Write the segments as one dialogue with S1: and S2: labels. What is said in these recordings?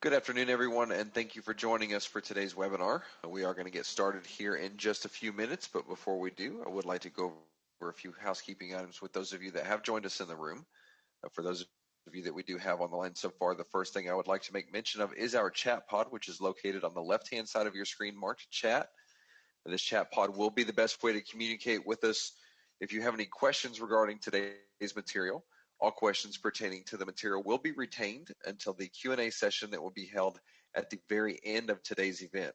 S1: Good afternoon, everyone, and thank you for joining us for today's webinar. We are going to get started here in just a few minutes, but before we do, I would like to go over a few housekeeping items with those of you that have joined us in the room. For those of you that we do have on the line so far, the first thing I would like to make mention of is our chat pod, which is located on the left-hand side of your screen marked chat. This chat pod will be the best way to communicate with us if you have any questions regarding today's material. All questions pertaining to the material will be retained until the Q&A session that will be held at the very end of today's event.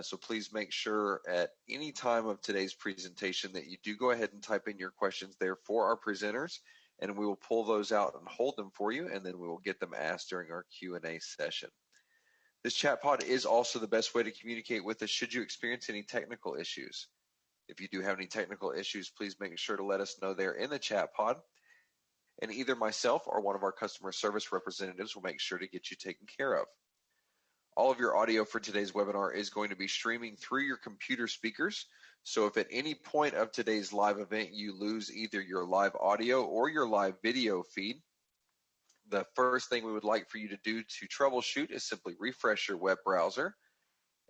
S1: So please make sure at any time of today's presentation that you do go ahead and type in your questions there for our presenters, and we will pull those out and hold them for you, and then we will get them asked during our Q&A session. This chat pod is also the best way to communicate with us should you experience any technical issues. If you do have any technical issues, please make sure to let us know there in the chat pod, and either myself or one of our customer service representatives will make sure to get you taken care of. All of your audio for today's webinar is going to be streaming through your computer speakers, so if at any point of today's live event you lose either your live audio or your live video feed, the first thing we would like for you to do to troubleshoot is simply refresh your web browser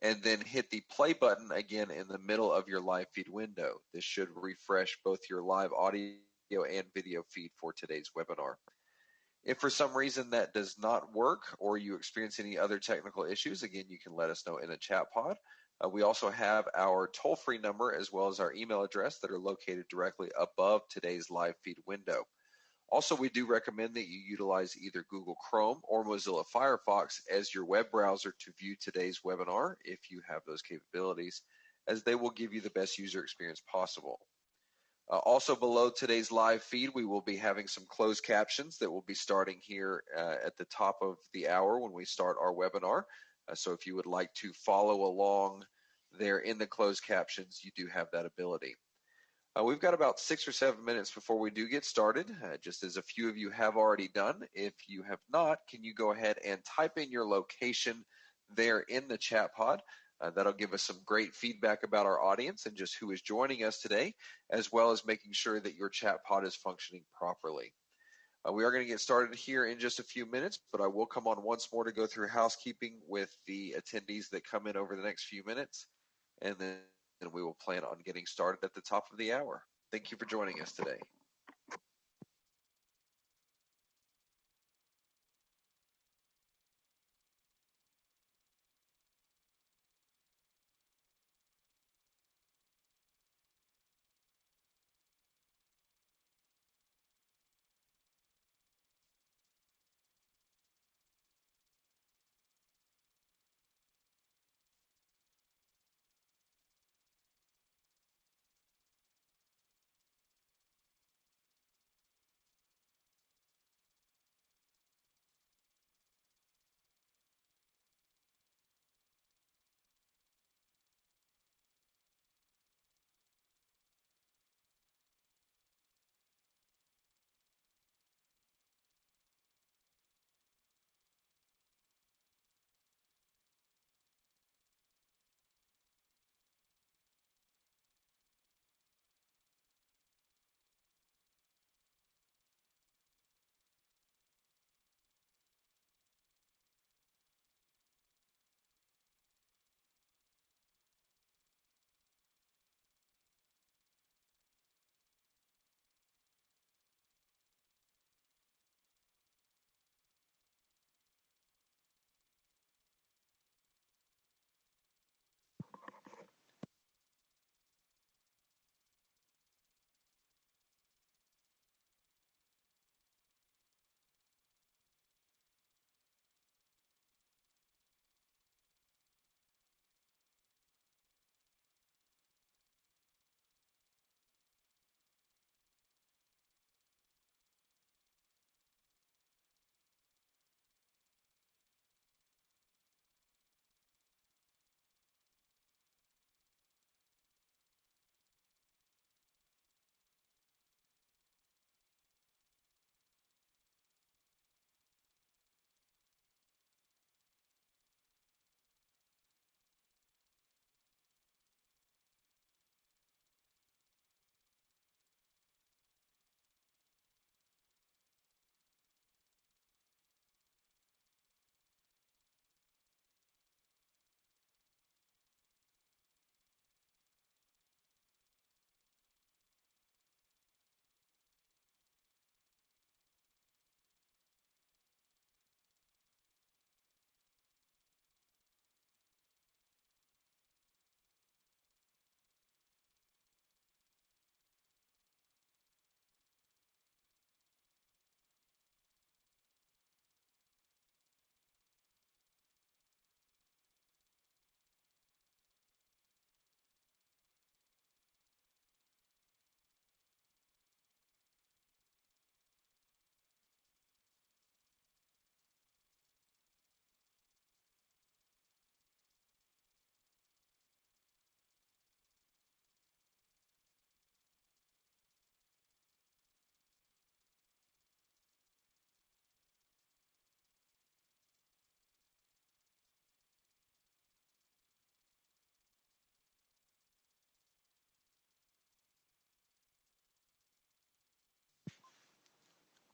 S1: and then hit the play button again in the middle of your live feed window. This should refresh both your live audio and video feed for today's webinar. If for some reason that does not work or you experience any other technical issues, again, you can let us know in the chat pod. We also have our toll-free number as well as our email address that are located directly above today's live feed window. Also, we do recommend that you utilize either Google Chrome or Mozilla Firefox as your web browser to view today's webinar if you have those capabilities, as they will give you the best user experience possible. Also below today's live feed, we will be having some closed captions that will be starting here at the top of the hour when we start our webinar. So if you would like to follow along there in the closed captions, you do have that ability. We've got about 6 or 7 minutes before we do get started, just as a few of you have already done. If you have not, can you go ahead and type in your location there in the chat pod? That'll give us some great feedback about our audience and just who is joining us today, as well as making sure that your chat pod is functioning properly. We are going to get started here in just a few minutes, but I will come on once more to go through housekeeping with the attendees that come in over the next few minutes, and then we will plan on getting started at the top of the hour. Thank you for joining us today.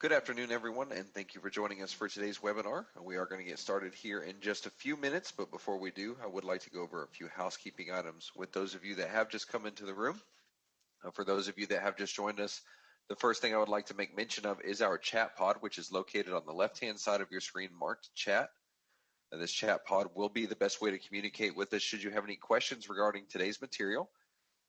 S1: Good afternoon, everyone, and thank you for joining us for today's webinar. We are going to get started here in just a few minutes, but before we do, I would like to go over a few housekeeping items with those of you that have just come into the room. For those of you that have just joined us, the first thing I would like to make mention of is our chat pod, which is located on the left-hand side of your screen marked chat. This chat pod will be the best way to communicate with us should you have any questions regarding today's material.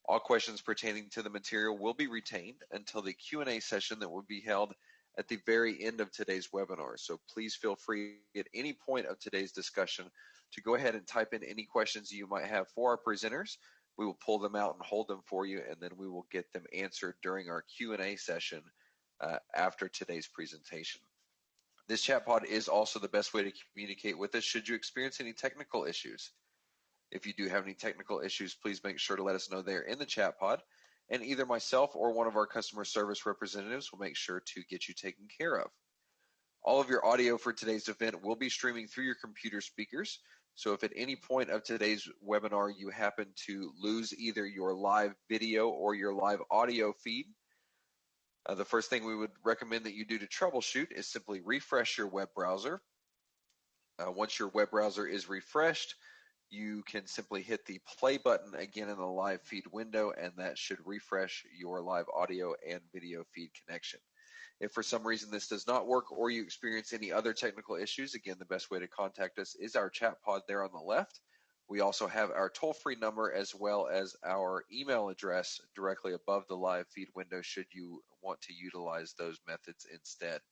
S1: All questions pertaining to the material will be retained until the Q&A session that will be held at the very end of today's webinar. So please feel free at any point of today's discussion to go ahead and type in any questions you might have for our presenters. We will pull them out and hold them for you, and then we will get them answered during our Q&A session after today's presentation. This chat pod is also the best way to communicate with us should you experience any technical issues. If you do have any technical issues, please make sure to let us know there in the chat pod, and either myself or one of our customer service representatives will make sure to get you taken care of. All of your audio for today's event will be streaming through your computer speakers. So if at any point of today's webinar you happen to lose either your live video or your live audio feed, the first thing we would recommend that you do to troubleshoot is simply refresh your web browser. Once your web browser is refreshed, you can simply hit the play button again in the live feed window, and that should refresh your live audio and video feed connection. If for some reason this does not work or you experience any other technical issues, again, the best way to contact us is our chat pod there on the left. We also have our toll-free number as well as our email address directly above the live feed window should you want to utilize those methods instead.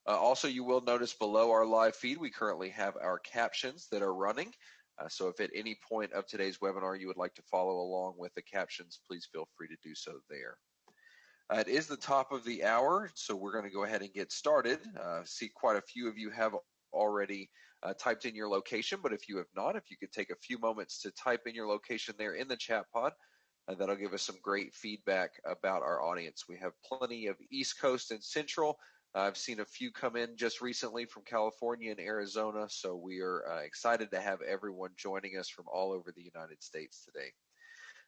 S1: Also, you will notice below our live feed, we currently have our captions that are running. So if at any point of today's webinar you would like to follow along with the captions, please feel free to do so there. It is the top of the hour, so we're going to go ahead and get started. See quite a few of you have already typed in your location, but if you have not, if you could take a few moments to type in your location there in the chat pod, that'll give us some great feedback about our audience. We have plenty of East Coast and Central. I've seen a few come in just recently from California and Arizona, so we are excited to have everyone joining us from all over the United States today.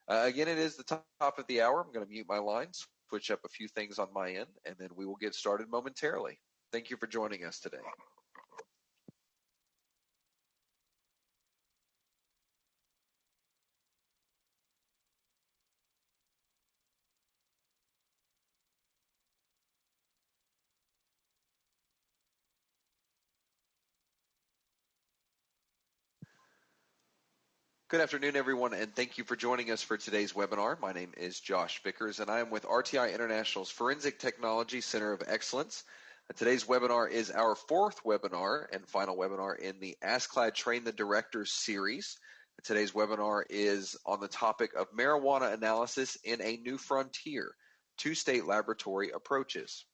S1: Again, it is the top of the hour. I'm going to mute my line, switch up a few things on my end, and then we will get started momentarily. Thank you for joining us today. Good afternoon, everyone, and thank you for joining us for today's webinar. My name is Josh Vickers, and I am with RTI International's Forensic Technology Center of Excellence. Today's webinar is our fourth webinar and final webinar in the AskCloud Train the Directors series. Today's webinar is on the topic of marijuana analysis in a new frontier, two-state laboratory approaches.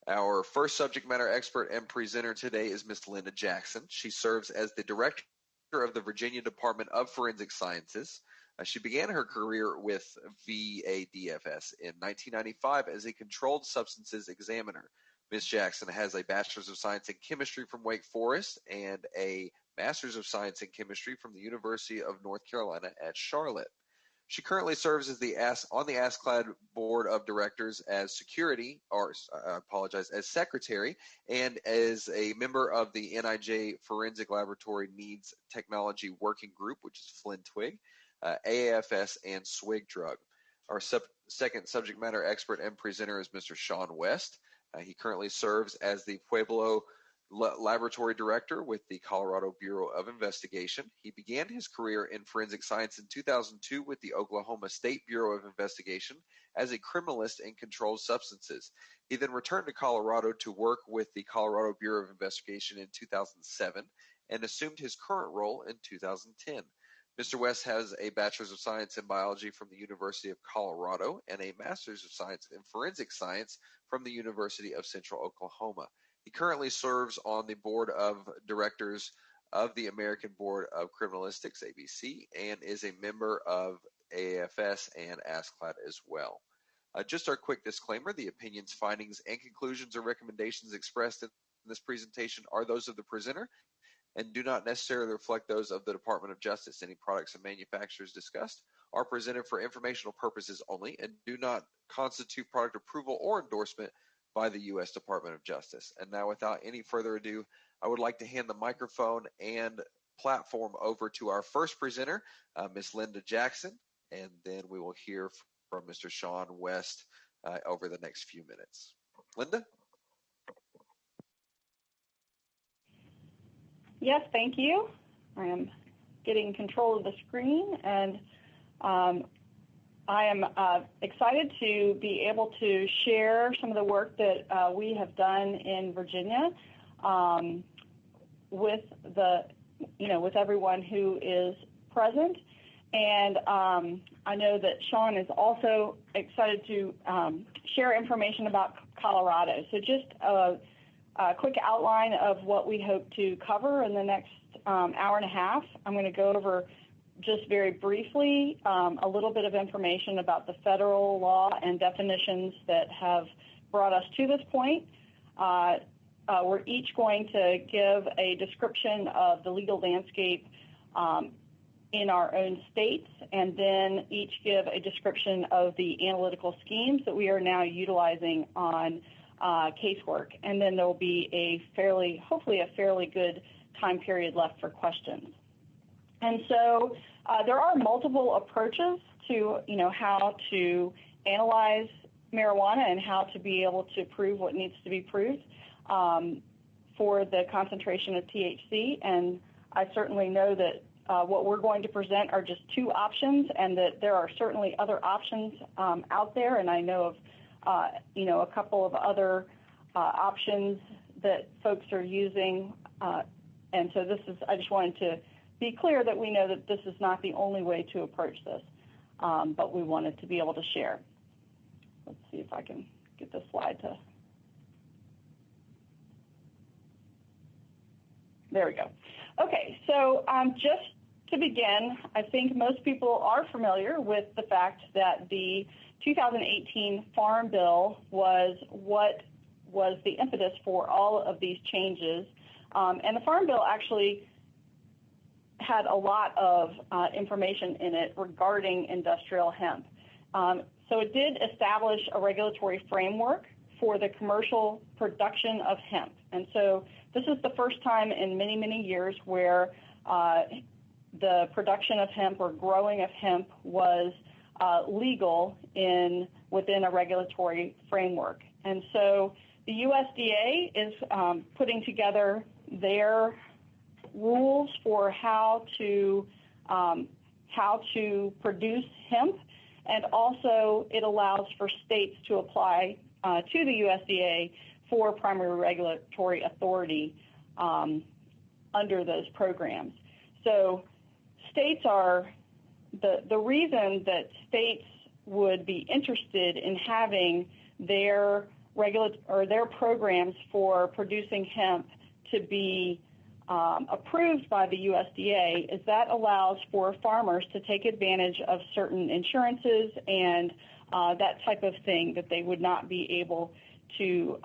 S1: Our first subject matter expert and presenter today is Ms. Linda Jackson. She serves as the Director of the Virginia Department of Forensic Sciences. She began her career with VADFS in 1995 as a controlled substances examiner. Ms. Jackson has a Bachelor's of Science in Chemistry from Wake Forest and a Master's of Science in Chemistry from the University of North Carolina at Charlotte. She currently serves as on the AskCloud Board of Directors as as secretary, and as a member of the NIJ Forensic Laboratory Needs Technology Working Group, which is FLINTWIG, AAFS, and SWIG Drug. Our second subject matter expert and presenter is Mr. Sean West. He currently serves as the Pueblo Laboratory Director with the Colorado Bureau of Investigation. He began his career in forensic science in 2002 with the Oklahoma State Bureau of Investigation as a criminalist in controlled substances. He then returned to Colorado to work with the Colorado Bureau of Investigation in 2007 and assumed his current role in 2010. Mr. West has a Bachelor's of Science in Biology from the University of Colorado and a Master's of Science in Forensic Science from the University of Central Oklahoma. He currently serves on the board of directors of the American Board of Criminalistics, ABC, and is a member of AAFS and AskCloud as well. Just our quick disclaimer, the opinions, findings, and conclusions or recommendations expressed in this presentation are those of the presenter and do not necessarily reflect those of the Department of Justice. Any products and manufacturers discussed are presented for informational purposes only and do not constitute product approval or endorsement by the U.S. Department of Justice. And now, without any further ado, I would like to hand the microphone and platform over to our first presenter, Ms. Linda Jackson, and then we will hear from Mr. Sean West over the next few minutes. Linda?
S2: Yes, thank you. I am getting control of the screen, and I am excited to be able to share some of the work that we have done in Virginia with with everyone who is present. And I know that Sean is also excited to share information about Colorado. So just a quick outline of what we hope to cover in the next hour and a half. I'm going to go over just very briefly a little bit of information about the federal law and definitions that have brought us to this point. We're each going to give a description of the legal landscape in our own states, and then each give a description of the analytical schemes that we are now utilizing on casework. And then there will be hopefully a fairly good time period left for questions. And so there are multiple approaches to, how to analyze marijuana and how to be able to prove what needs to be proved for the concentration of THC. And I certainly know that what we're going to present are just two options, and that there are certainly other options out there. And I know of, a couple of other options that folks are using. And so I just wanted to be clear that we know that this is not the only way to approach this, but we wanted to be able to share. Let's see if I can get this slide to. There we go. Okay, so just to begin, I think most people are familiar with the fact that the 2018 Farm Bill was what was the impetus for all of these changes. And the Farm Bill actually had a lot of information in it regarding industrial hemp. So it did establish a regulatory framework for the commercial production of hemp. And so this is the first time in many, many years where the production of hemp or growing of hemp was legal within a regulatory framework. And so the USDA is putting together their rules for how to produce hemp, and also it allows for states to apply to the USDA for primary regulatory authority under those programs. So states are the reason that states would be interested in having their programs for producing hemp to be approved by the USDA is that allows for farmers to take advantage of certain insurances and that type of thing that they would not be able to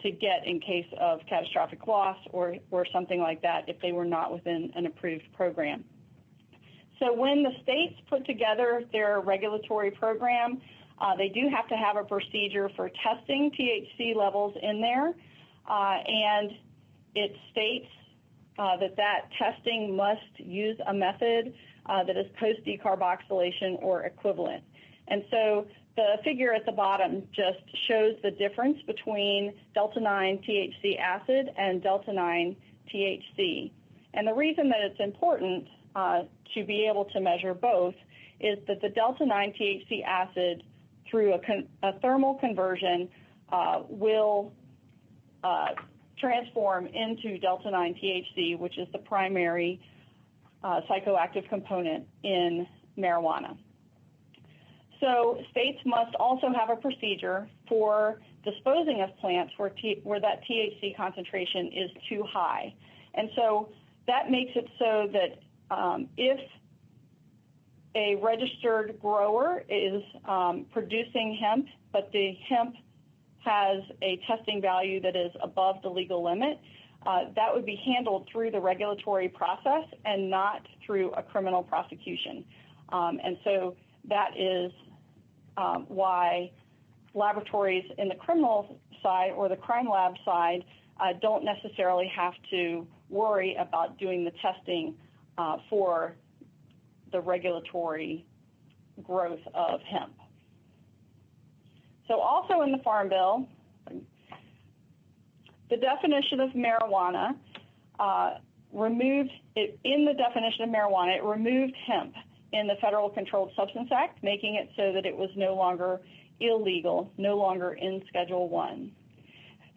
S2: get in case of catastrophic loss or something like that if they were not within an approved program. So when the states put together their regulatory program, they do have to have a procedure for testing THC levels in there, and it states that testing must use a method that is post-decarboxylation or equivalent. And so the figure at the bottom just shows the difference between delta-9 THC acid and delta-9 THC. And the reason that it's important to be able to measure both is that the delta-9 THC acid, through a thermal conversion, will transform into delta-9 THC, which is the primary psychoactive component in marijuana. So states must also have a procedure for disposing of plants where that THC concentration is too high. And so that makes it so that if a registered grower is producing hemp, but the hemp has a testing value that is above the legal limit, that would be handled through the regulatory process and not through a criminal prosecution. And so that is why laboratories in the criminal side or the crime lab side don't necessarily have to worry about doing the testing for the regulatory growth of hemp. So also in the Farm Bill, the definition of marijuana removed it in the definition of marijuana. It removed hemp in the Federal Controlled Substance Act, making it so that it was no longer illegal, no longer in Schedule 1.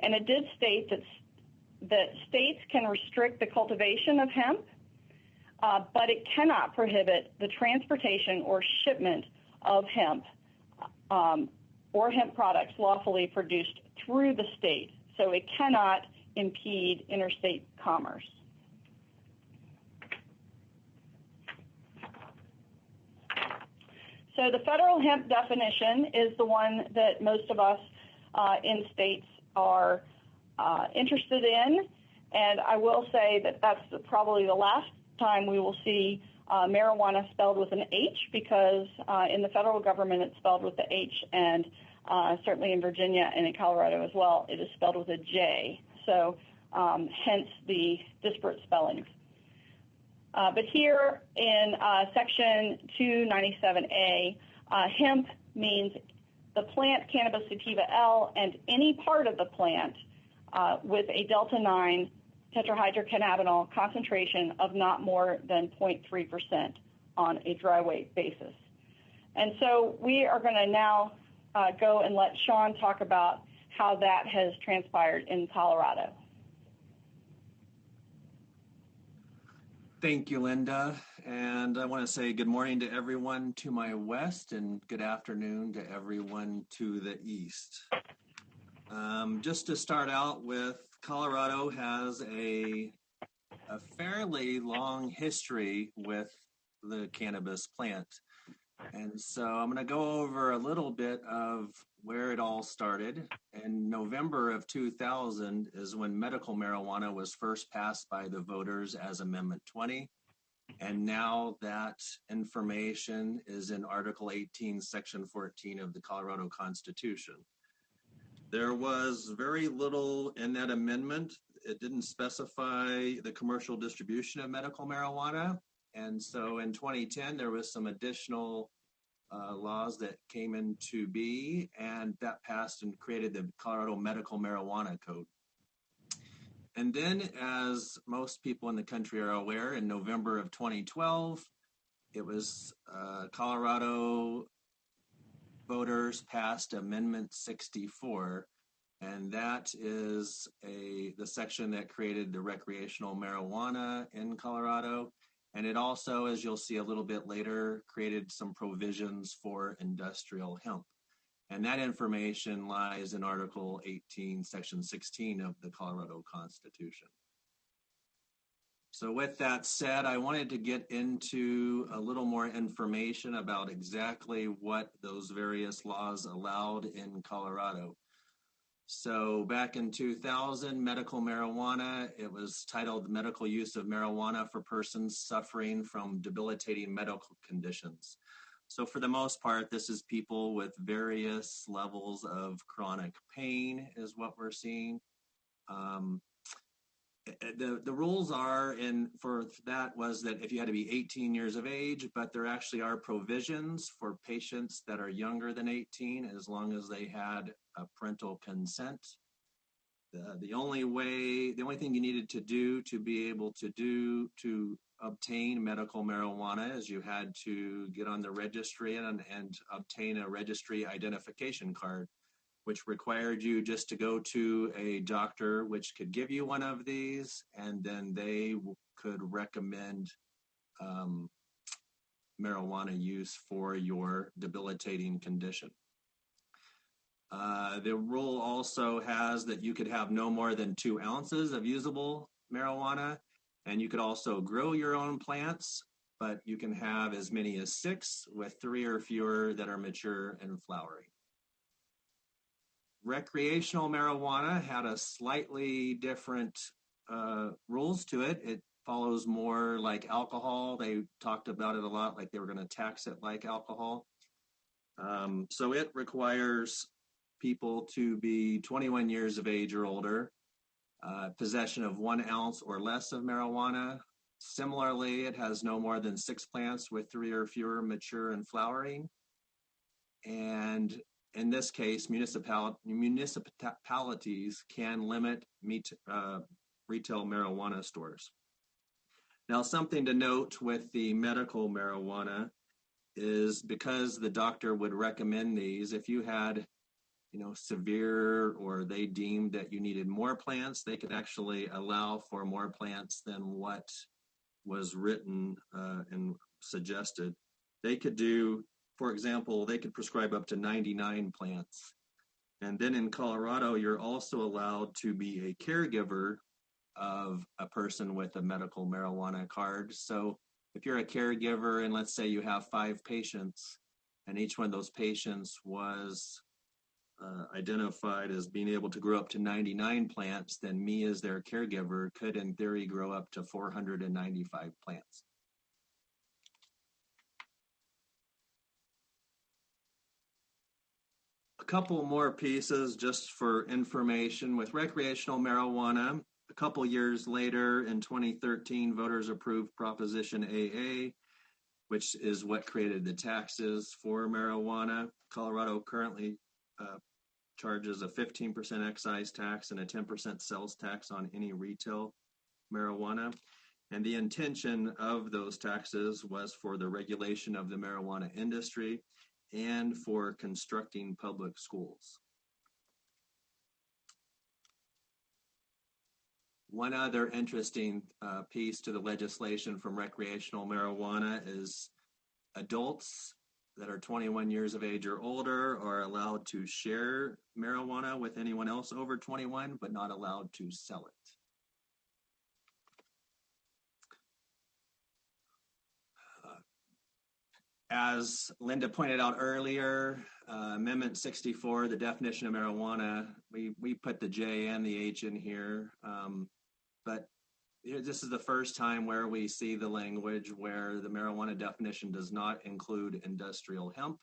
S2: And it did state that states can restrict the cultivation of hemp, but it cannot prohibit the transportation or shipment of hemp or hemp products lawfully produced through the state. So it cannot impede interstate commerce. So the federal hemp definition is the one that most of us in states are interested in, and I will say that that's probably the last time we will see marijuana spelled with an H, because in the federal government it's spelled with the H, and certainly in Virginia and in Colorado as well, it is spelled with a J. So hence the disparate spellings. But here in Section 297A, hemp means the plant Cannabis sativa L and any part of the plant with a delta-9 tetrahydrocannabinol concentration of not more than 0.3% on a dry weight basis. And so we are going to now go and let Sean talk about how that has transpired in Colorado.
S3: Thank you, Linda. And I want to say good morning to everyone to my west and good afternoon to everyone to the east. Just to start out with, Colorado has a fairly long history with the cannabis plant. And so I'm going to go over a little bit of where it all started. In November of 2000 is when medical marijuana was first passed by the voters as Amendment 20. And now that information is in Article 18, Section 14 of the Colorado Constitution. There was very little in that amendment. It didn't specify the commercial distribution of medical marijuana. And so in 2010, there was some additional laws that came into be, and that passed and created the Colorado Medical Marijuana Code. And then, as most people in the country are aware, in November of 2012, it was Colorado voters passed Amendment 64, and that is the section that created the recreational marijuana in Colorado. And it also, as you'll see a little bit later, created some provisions for industrial hemp. And that information lies in Article 18, Section 16 of the Colorado Constitution. So with that said, I wanted to get into a little more information about exactly what those various laws allowed in Colorado. So back in 2000, medical marijuana, it was titled Medical Use of Marijuana for Persons Suffering from Debilitating Medical Conditions. So for the most part, this is people with various levels of chronic pain is what we're seeing. The rules are for that was that if you had to be 18 years of age, but there actually are provisions for patients that are younger than 18 as long as they had a parental consent. The only thing you needed to do to be able to obtain medical marijuana is you had to get on the registry and obtain a registry identification card, which required you just to go to a doctor which could give you one of these, and then they could recommend marijuana use for your debilitating condition. The rule also has that you could have no more than 2 ounces of usable marijuana, and you could also grow your own plants, but you can have as many as 6 with 3 or fewer that are mature and flowering. Recreational marijuana had a slightly different rules to it. It follows more like alcohol. They talked about it a lot, like they were going to tax it like alcohol. So it requires people to be 21 years of age or older, possession of 1 ounce or less of marijuana. Similarly, it has no more than 6 plants with 3 or fewer mature and flowering. And in this case, municipalities can limit retail marijuana stores. Now, something to note with the medical marijuana is because the doctor would recommend these, if you had severe, or they deemed that you needed more plants, they could actually allow for more plants than what was written and suggested. They could do, for example, they could prescribe up to 99 plants. And then in Colorado, you're also allowed to be a caregiver of a person with a medical marijuana card. So if you're a caregiver and let's say you have 5 patients, and each one of those patients was identified as being able to grow up to 99 plants, then me as their caregiver could in theory grow up to 495 plants. A couple more pieces just for information. With recreational marijuana, a couple years later in 2013, voters approved Proposition AA, which is what created the taxes for marijuana. Colorado currently charges a 15% excise tax and a 10% sales tax on any retail marijuana. And the intention of those taxes was for the regulation of the marijuana industry and for constructing public schools. One other interesting piece to the legislation from recreational marijuana is adults that are 21 years of age or older are allowed to share marijuana with anyone else over 21, but not allowed to sell it. As Linda pointed out earlier, Amendment 64, the definition of marijuana, we put the J and the H in here, but this is the first time where we see the language where the marijuana definition does not include industrial hemp.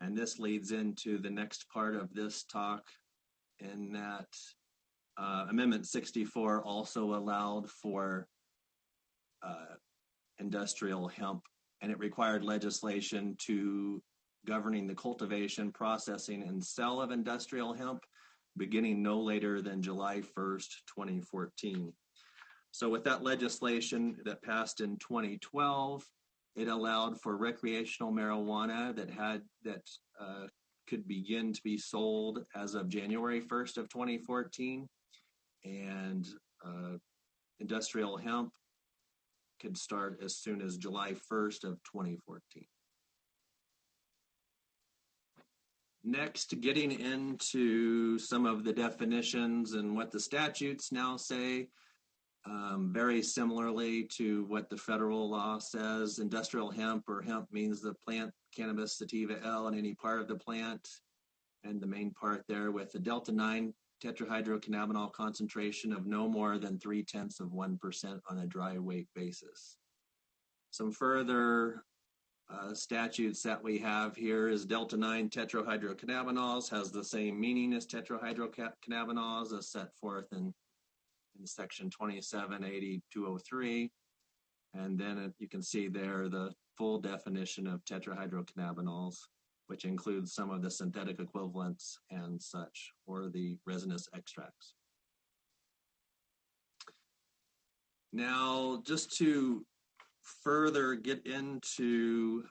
S3: And this leads into the next part of this talk, in that Amendment 64 also allowed for industrial hemp, and it required legislation to governing the cultivation, processing, and sale of industrial hemp beginning no later than July 1st, 2014. So with that legislation that passed in 2012, it allowed for recreational marijuana that could begin to be sold as of January 1st of 2014, and industrial hemp could start as soon as July 1st of 2014. Next, getting into some of the definitions and what the statutes now say. Very similarly to what the federal law says, industrial hemp, or hemp means the plant cannabis sativa L in any part of the plant, and the main part there with the delta-9 tetrahydrocannabinol concentration of no more than 0.3% on a dry weight basis. Some further statutes that we have here is delta-9 tetrahydrocannabinols has the same meaning as tetrahydrocannabinols as set forth in section 2780-203, and then you can see there the full definition of tetrahydrocannabinols, which includes some of the synthetic equivalents and such, or the resinous extracts. Now, just to further get into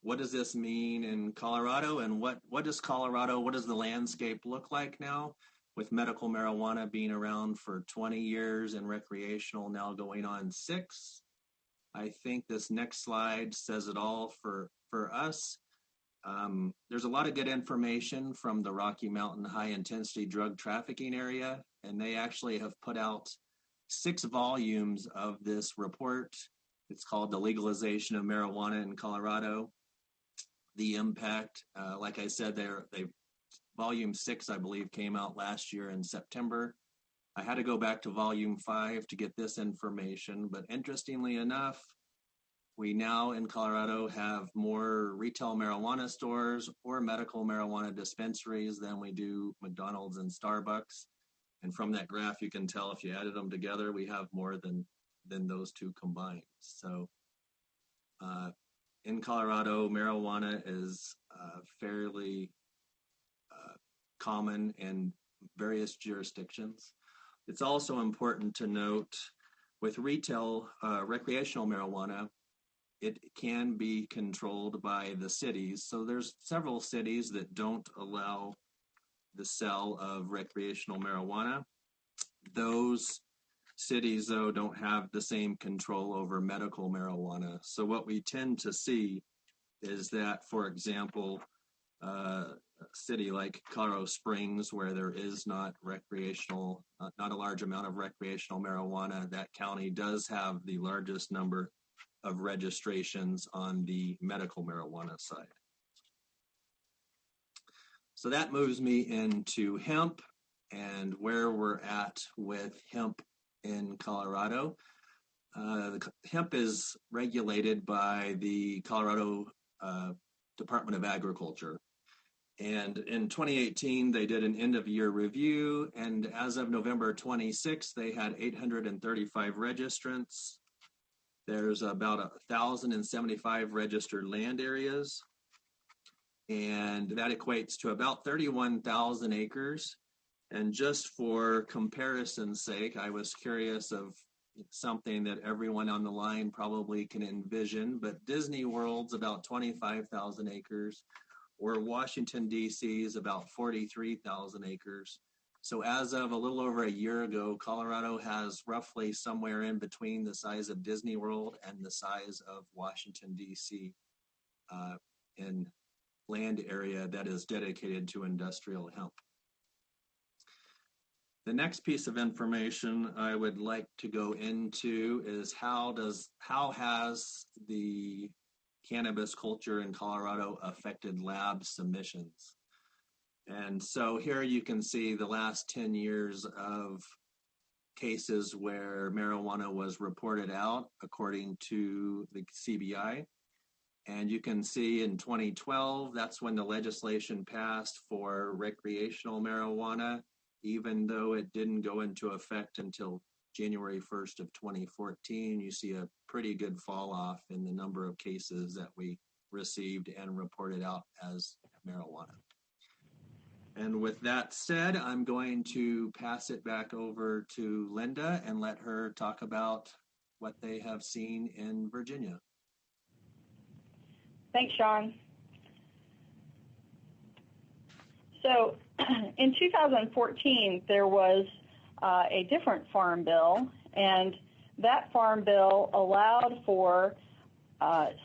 S3: what does this mean in Colorado, and what does the landscape look like now, with medical marijuana being around for 20 years and recreational now going on 6. I think this next slide says it all for us. There's a lot of good information from the Rocky Mountain High Intensity Drug Trafficking Area, and they actually have put out 6 volumes of this report. It's called The Legalization of Marijuana in Colorado, The Impact. Like I said, they've Volume 6, I believe, came out last year in September. I had to go back to Volume 5 to get this information, but interestingly enough, We now in Colorado have more retail marijuana stores or medical marijuana dispensaries than we do McDonald's and Starbucks. And from that graph, you can tell if you added them together, we have more than those two combined. So in Colorado, marijuana is fairly common in various jurisdictions. It's also important to note with retail recreational marijuana, it can be controlled by the cities. So there's several cities that don't allow the sale of recreational marijuana. Those cities, though, don't have the same control over medical marijuana. So what we tend to see is that, for example, a city like Colorado Springs, where there is not a large amount of recreational marijuana, that county does have the largest number of registrations on the medical marijuana side. So that moves me into hemp and where we're at with hemp in Colorado. Hemp is regulated by the Colorado Department of Agriculture. And in 2018, they did an end-of-year review, and as of November 26, they had 835 registrants. There's about 1,075 registered land areas, and that equates to about 31,000 acres. And just for comparison's sake, I was curious of something that everyone on the line probably can envision, but Disney World's about 25,000 acres, or Washington, D.C. is about 43,000 acres. So as of a little over a year ago, Colorado has roughly somewhere in between the size of Disney World and the size of Washington, D.C. In land area that is dedicated to industrial hemp. The next piece of information I would like to go into is how has the cannabis culture in Colorado affected lab submissions? And so here you can see the last 10 years of cases where marijuana was reported out according to the CBI. And you can see in 2012, that's when the legislation passed for recreational marijuana, even though it didn't go into effect until January 1st of 2014. You see a pretty good fall off in the number of cases that we received and reported out as marijuana. And with that said, I'm going to pass it back over to Linda and let her talk about what they have seen in Virginia.
S2: Thanks, Sean. So in 2014, there was a different farm bill, and that farm bill allowed for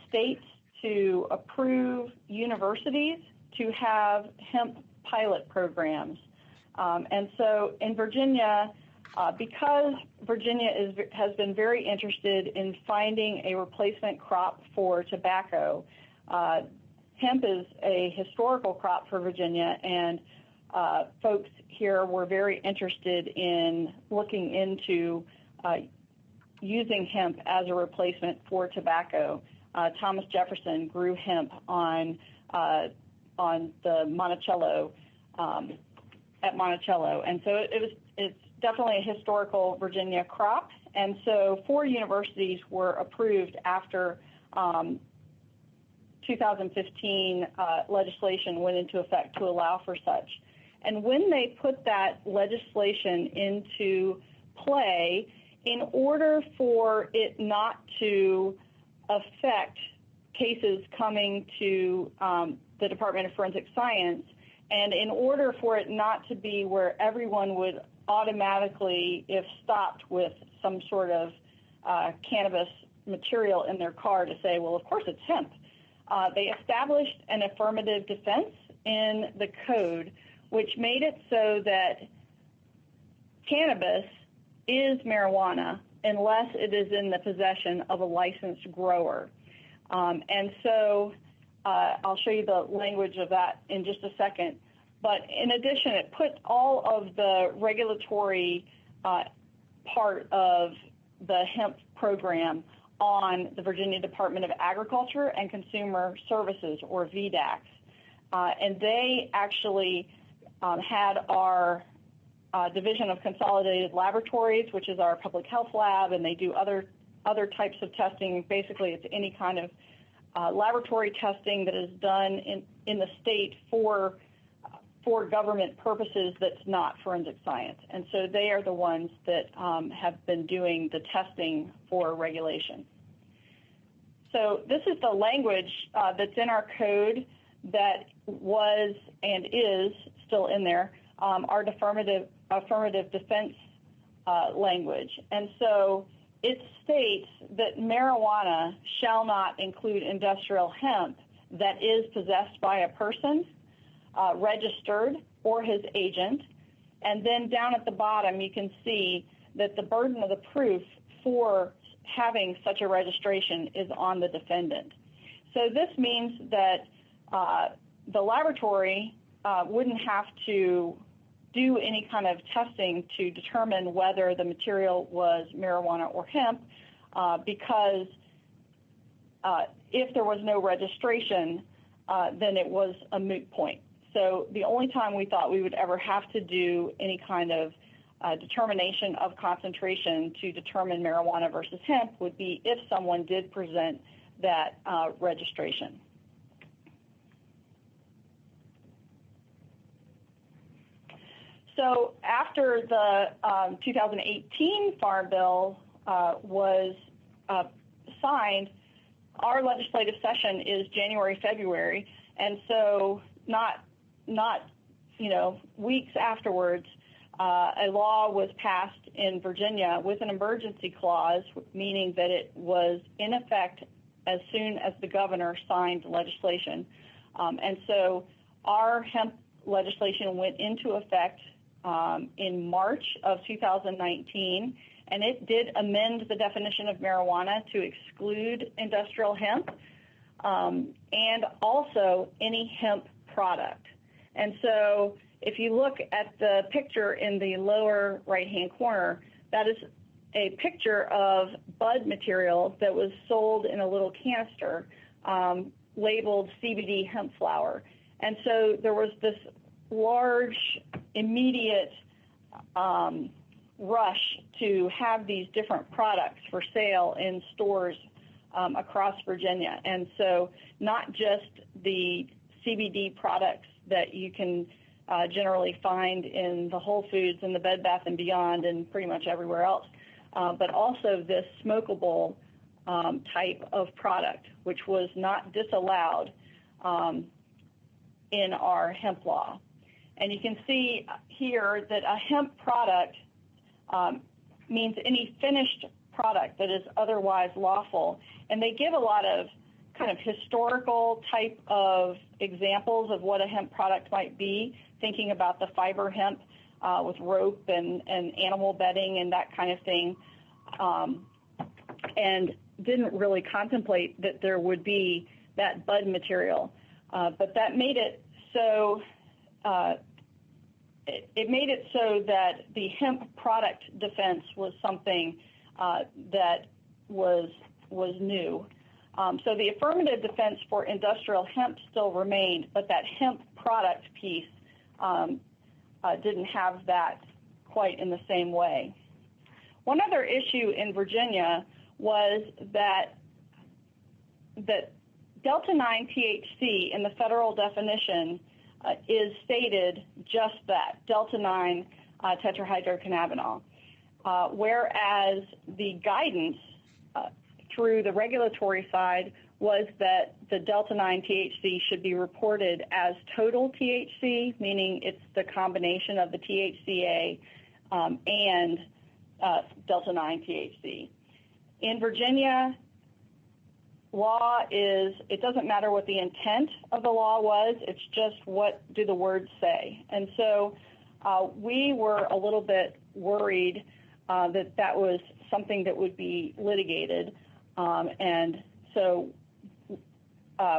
S2: states to approve universities to have hemp pilot programs. And so in Virginia, because Virginia has been very interested in finding a replacement crop for tobacco, hemp is a historical crop for Virginia, and folks here were very interested in looking into using hemp as a replacement for tobacco. Thomas Jefferson grew hemp on the Monticello, at Monticello. And so it's definitely a historical Virginia crop. And so 4 universities were approved after 2015 legislation went into effect to allow for such. And when they put that legislation into play, in order for it not to affect cases coming to the Department of Forensic Science, and in order for it not to be where everyone would automatically, if stopped with some sort of cannabis material in their car, to say, well, of course it's hemp, they established an affirmative defense in the code, which made it so that cannabis is marijuana unless it is in the possession of a licensed grower. And so I'll show you the language of that in just a second. But in addition, it put all of the regulatory part of the hemp program on the Virginia Department of Agriculture and Consumer Services, or VDACs. And they actually had our Division of Consolidated Laboratories, which is our public health lab, and they do other types of testing. Basically, it's any kind of laboratory testing that is done in the state for government purposes that's not forensic science. And so they are the ones that have been doing the testing for regulation. So this is the language that's in our code that was and is still in there, our affirmative defense language. And so it states that marijuana shall not include industrial hemp that is possessed by a person, registered, or his agent. And then down at the bottom, you can see that the burden of the proof for having such a registration is on the defendant. So this means that the laboratory wouldn't have to do any kind of testing to determine whether the material was marijuana or hemp because if there was no registration, then it was a moot point. So the only time we thought we would ever have to do any kind of determination of concentration to determine marijuana versus hemp would be if someone did present that registration. So after the 2018 Farm Bill was signed, our legislative session is January, February, and so not weeks afterwards, a law was passed in Virginia with an emergency clause, meaning that it was in effect as soon as the governor signed the legislation. And so our hemp legislation went into effect in March of 2019, and it did amend the definition of marijuana to exclude industrial hemp and also any hemp product. And so if you look at the picture in the lower right-hand corner, that is a picture of bud material that was sold in a little canister labeled CBD hemp flower. And so there was this large, immediate rush to have these different products for sale in stores across Virginia. And so not just the CBD products that you can generally find in the Whole Foods and the Bed Bath & Beyond and pretty much everywhere else, but also this smokable type of product, which was not disallowed in our hemp law. And you can see here that a hemp product means any finished product that is otherwise lawful. And they give a lot of kind of historical type of examples of what a hemp product might be, thinking about the fiber hemp with rope and animal bedding and that kind of thing, and didn't really contemplate that there would be that bud material. But that made it so it made it so that the hemp product defense was something that was new. So the affirmative defense for industrial hemp still remained, but that hemp product piece didn't have that quite in the same way. One other issue in Virginia was that Delta-9 THC in the federal definition is stated just that, Delta-9 tetrahydrocannabinol, whereas the guidance through the regulatory side was that the Delta-9 THC should be reported as total THC, meaning it's the combination of the THCA and Delta-9 THC. In Virginia, law is, it doesn't matter what the intent of the law was, it's just what do the words say. And so we were a little bit worried that was something that would be litigated. And so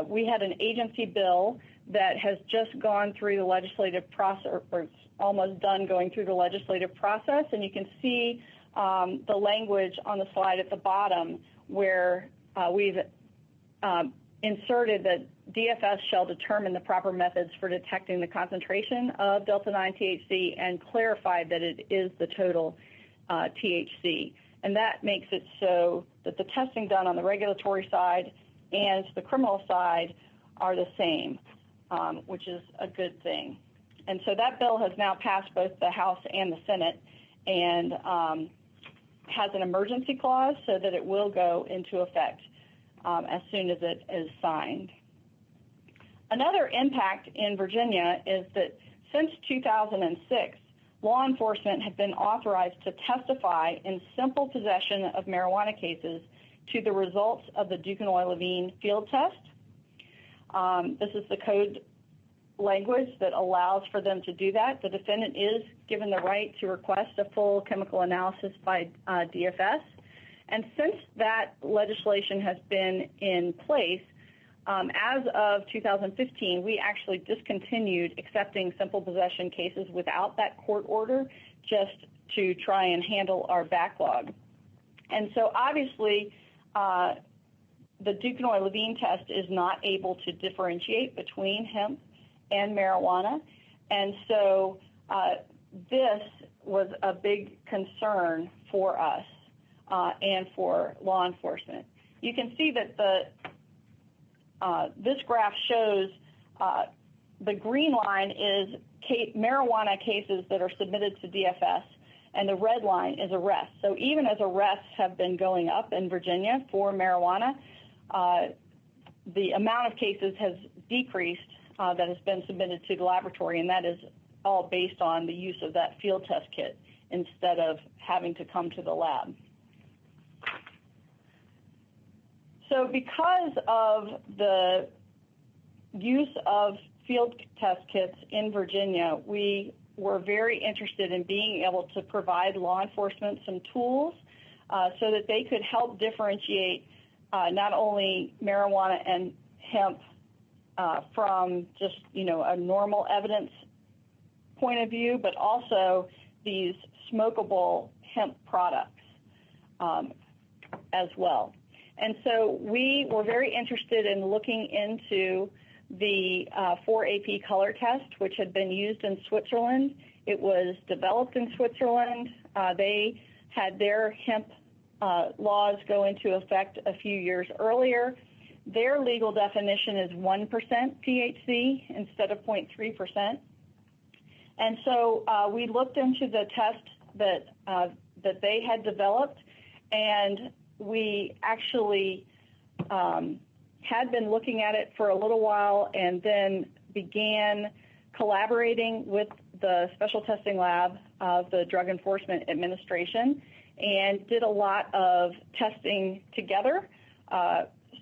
S2: we had an agency bill that has just gone through the legislative process, or it's almost done going through the legislative process, and you can see the language on the slide at the bottom where we've inserted that DFS shall determine the proper methods for detecting the concentration of delta-9 THC and clarified that it is the total THC. And that makes it so that the testing done on the regulatory side and the criminal side are the same, which is a good thing. And so that bill has now passed both the House and the Senate and has an emergency clause so that it will go into effect as soon as it is signed. Another impact in Virginia is that since 2006, law enforcement have been authorized to testify in simple possession of marijuana cases to the results of the Duquesnoy-Levine field test. This is the code language that allows for them to do that. The defendant is given the right to request a full chemical analysis by DFS. And since that legislation has been in place, as of 2015, we actually discontinued accepting simple possession cases without that court order just to try and handle our backlog. And so obviously, the Duquesnoy-Levine test is not able to differentiate between hemp and marijuana. And so this was a big concern for us and for law enforcement. You can see that this graph shows the green line is marijuana cases that are submitted to DFS, and the red line is arrests. So even as arrests have been going up in Virginia for marijuana, the amount of cases has decreased that has been submitted to the laboratory, and that is all based on the use of that field test kit instead of having to come to the lab. So because of the use of field test kits in Virginia, we were very interested in being able to provide law enforcement some tools so that they could help differentiate not only marijuana and hemp from just, a normal evidence point of view, but also these smokable hemp products as well. And so we were very interested in looking into the 4AP color test, which had been used in Switzerland. It was developed in Switzerland. They had their hemp laws go into effect a few years earlier. Their legal definition is 1% THC instead of 0.3%. And so we looked into the test that they had developed, and we actually had been looking at it for a little while and then began collaborating with the Special Testing Lab of the Drug Enforcement Administration and did a lot of testing together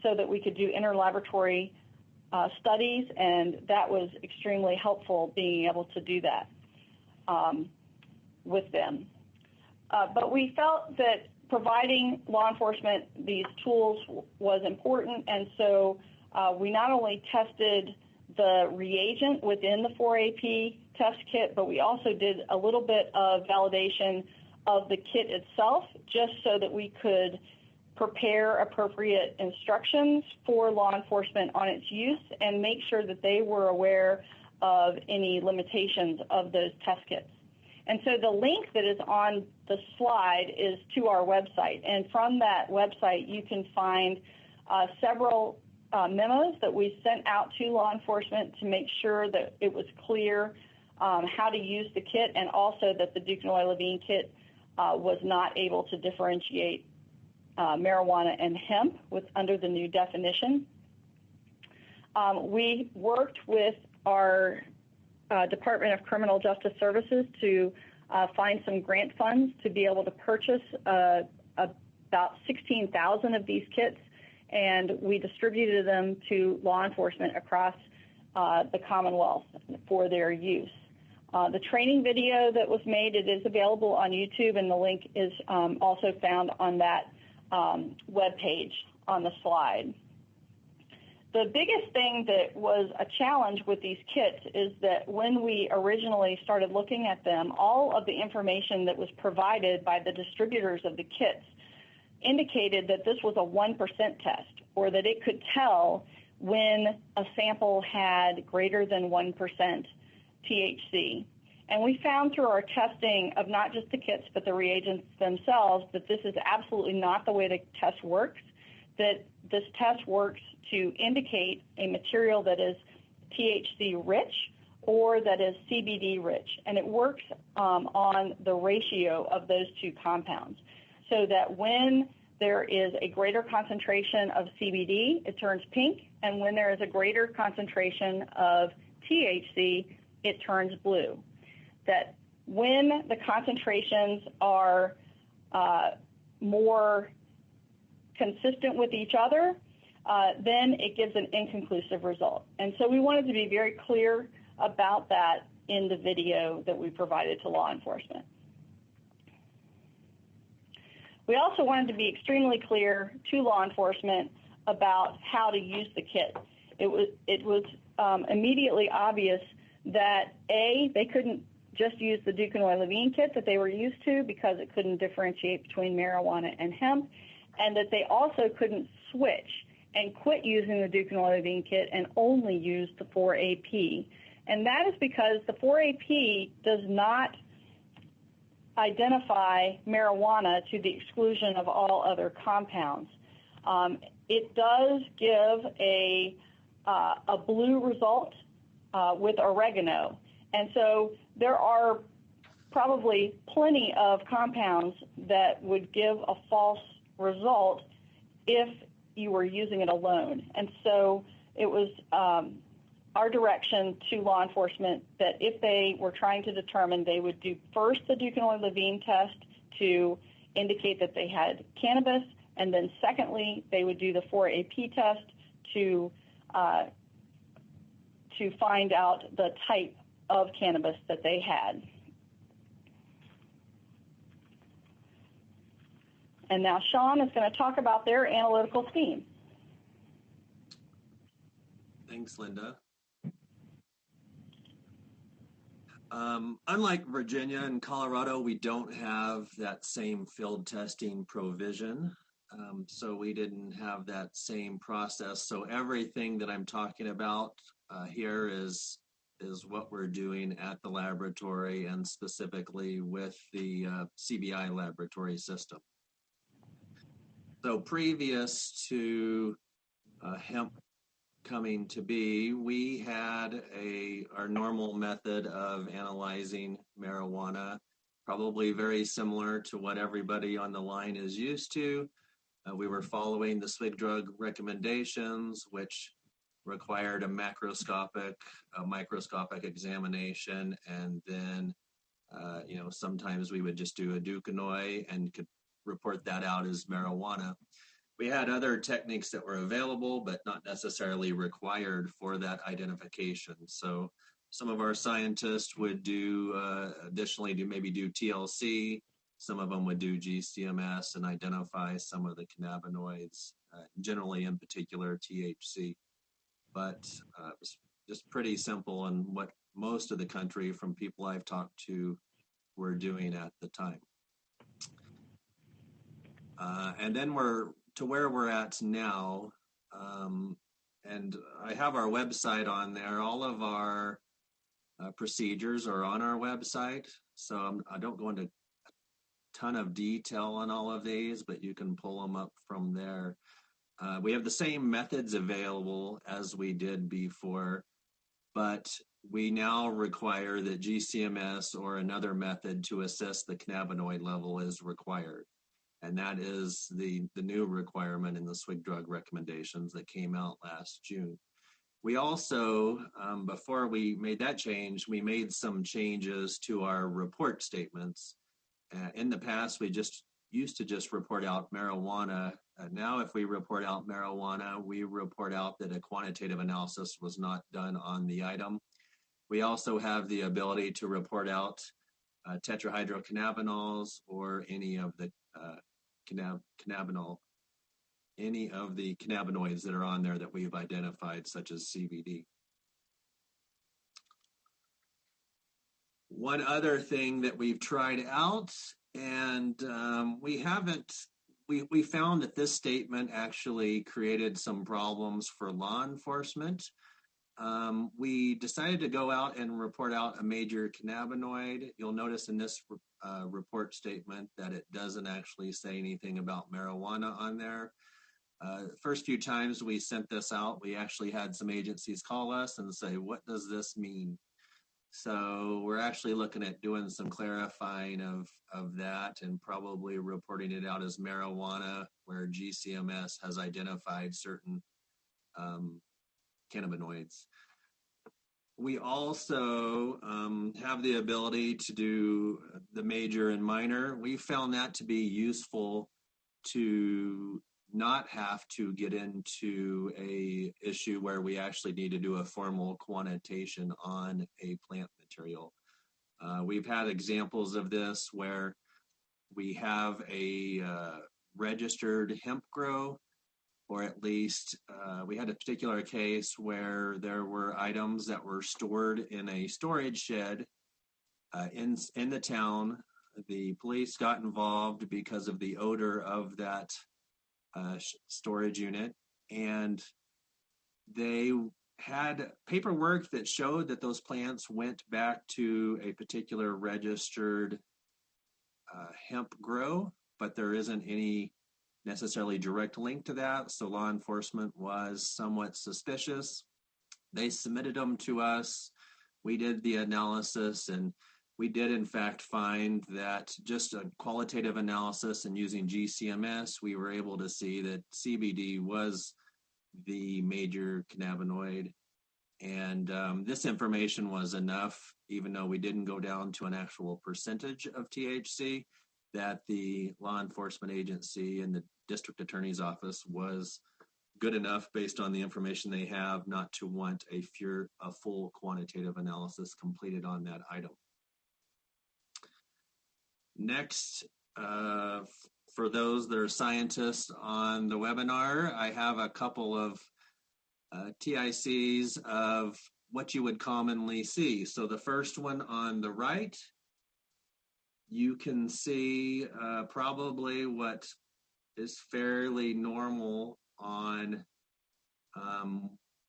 S2: so that we could do interlaboratory studies, and that was extremely helpful being able to do that with them. But we felt that providing law enforcement these tools was important, and so we not only tested the reagent within the 4AP test kit, but we also did a little bit of validation of the kit itself just so that we could prepare appropriate instructions for law enforcement on its use and make sure that they were aware of any limitations of those test kits. And so the link that is on the slide is to our website. And from that website, you can find several memos that we sent out to law enforcement to make sure that it was clear how to use the kit, and also that the Duquesnoy-Levine kit was not able to differentiate marijuana and hemp under the new definition. We worked with our Department of Criminal Justice Services to find some grant funds to be able to purchase about 16,000 of these kits, and we distributed them to law enforcement across the Commonwealth for their use. The training video that was made, it is available on YouTube, and the link is also found on that web page on the slide. The biggest thing that was a challenge with these kits is that when we originally started looking at them, all of the information that was provided by the distributors of the kits indicated that this was a 1% test, or that it could tell when a sample had greater than 1% THC. And we found through our testing of not just the kits but the reagents themselves that this is absolutely not the way the test works, that this test works to indicate a material that is THC rich or that is CBD rich, and it works on the ratio of those two compounds, so that when there is a greater concentration of CBD, it turns pink, and when there is a greater concentration of THC, it turns blue. That when the concentrations are more consistent with each other, then it gives an inconclusive result. And so we wanted to be very clear about that in the video that we provided to law enforcement. We also wanted to be extremely clear to law enforcement about how to use the kit. It was immediately obvious that A, they couldn't just use the Duquesnoy-Levine kit that they were used to because it couldn't differentiate between marijuana and hemp, and that they also couldn't switch and quit using the Duquesnoy-Levine kit and only use the 4AP. And that is because the 4AP does not identify marijuana to the exclusion of all other compounds. It does give a blue result with oregano. And so there are probably plenty of compounds that would give a false result if you were using it alone. And so it was our direction to law enforcement that if they were trying to determine, they would do first the Duquesnoy-Levine test to indicate that they had cannabis, and then secondly, they would do the 4AP test to find out the type of cannabis that they had. And now Sean is going to talk about their analytical scheme.
S3: Thanks, Linda. Unlike Virginia and Colorado, we don't have that same field testing provision. So we didn't have that same process. So everything that I'm talking about here is what we're doing at the laboratory, and specifically with the CBI laboratory system. So previous to hemp coming to be, we had our normal method of analyzing marijuana, probably very similar to what everybody on the line is used to. We were following the SWIG drug recommendations, which required a microscopic examination, and then sometimes we would just do a Duquesnoy and could report that out as marijuana. We had other techniques that were available, but not necessarily required for that identification. So some of our scientists would additionally do TLC. Some of them would do GCMS and identify some of the cannabinoids, generally in particular THC. But it was just pretty simple, and what most of the country, from people I've talked to, were doing at the time. And then we're to where we're at now, and I have our website on there. All of our procedures are on our website, so I don't go into a ton of detail on all of these, but you can pull them up from there. We have the same methods available as we did before, but we now require that GCMS or another method to assess the cannabinoid level is required. And that is the new requirement in the SWIG drug recommendations that came out last June. We also, before we made that change, we made some changes to our report statements. In the past, we used to just report out marijuana. Now, if we report out marijuana, we report out that a quantitative analysis was not done on the item. We also have the ability to report out tetrahydrocannabinols or any of the cannabinoids that are on there that we've identified, such as CBD. One other thing that we've tried out, and we haven't we found that this statement actually created some problems for law enforcement. We decided to go out and report out a major cannabinoid. You'll notice in this report statement that it doesn't actually say anything about marijuana on there. First few times we sent this out, we actually had some agencies call us and say, what does this mean? So we're actually looking at doing some clarifying of that and probably reporting it out as marijuana, where GCMS has identified certain cannabinoids. We also have the ability to do the major and minor. We found that to be useful to not have to get into a issue where we actually need to do a formal quantitation on a plant material. We've had examples of this where we have a registered hemp grow, or at least we had a particular case where there were items that were stored in a storage shed in the town. The police got involved because of the odor of that storage unit, and they had paperwork that showed that those plants went back to a particular registered hemp grow, but there isn't any necessarily direct link to that, so law enforcement was somewhat suspicious. They submitted them to us. We did the analysis, and we did in fact find that just a qualitative analysis and using GCMS, we were able to see that CBD was the major cannabinoid. And this information was enough, even though we didn't go down to an actual percentage of THC, that the law enforcement agency and the district attorney's office was good enough based on the information they have not to want a full quantitative analysis completed on that item. Next, for those that are scientists on the webinar, I have a couple of TICs of what you would commonly see. So the first one on the right, you can see probably what is fairly normal on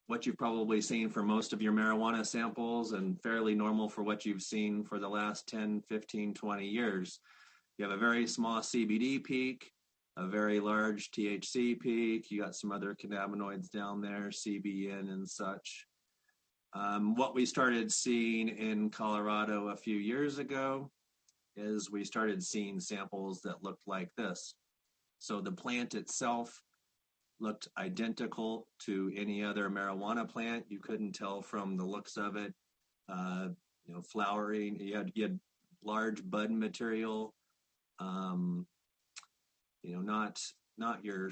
S3: what you've probably seen for most of your marijuana samples, and fairly normal for what you've seen for the last 10, 15, 20 years. You have a very small CBD peak, a very large THC peak. You got some other cannabinoids down there, CBN and such. What we started seeing in Colorado a few years ago is we started seeing samples that looked like this. So the plant itself looked identical to any other marijuana plant. You couldn't tell from the looks of it. Flowering. You had large bud material. Not your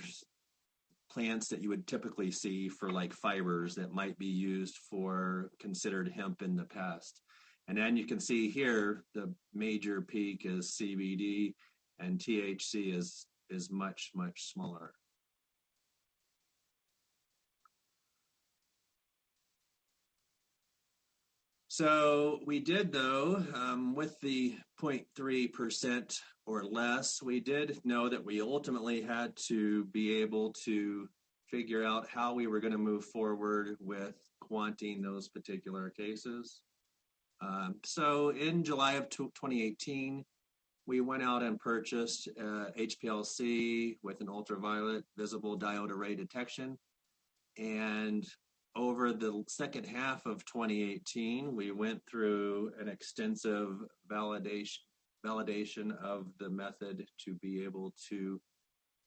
S3: plants that you would typically see for like fibers that might be used for considered hemp in the past. And then you can see here the major peak is CBD, and THC is much, much smaller. So we did, though, with the 0.3% or less, we did know that we ultimately had to be able to figure out how we were going to move forward with quanting those particular cases. So in July of 2018, we went out and purchased HPLC with an ultraviolet visible diode array detection. And over the second half of 2018, we went through an extensive validation of the method to be able to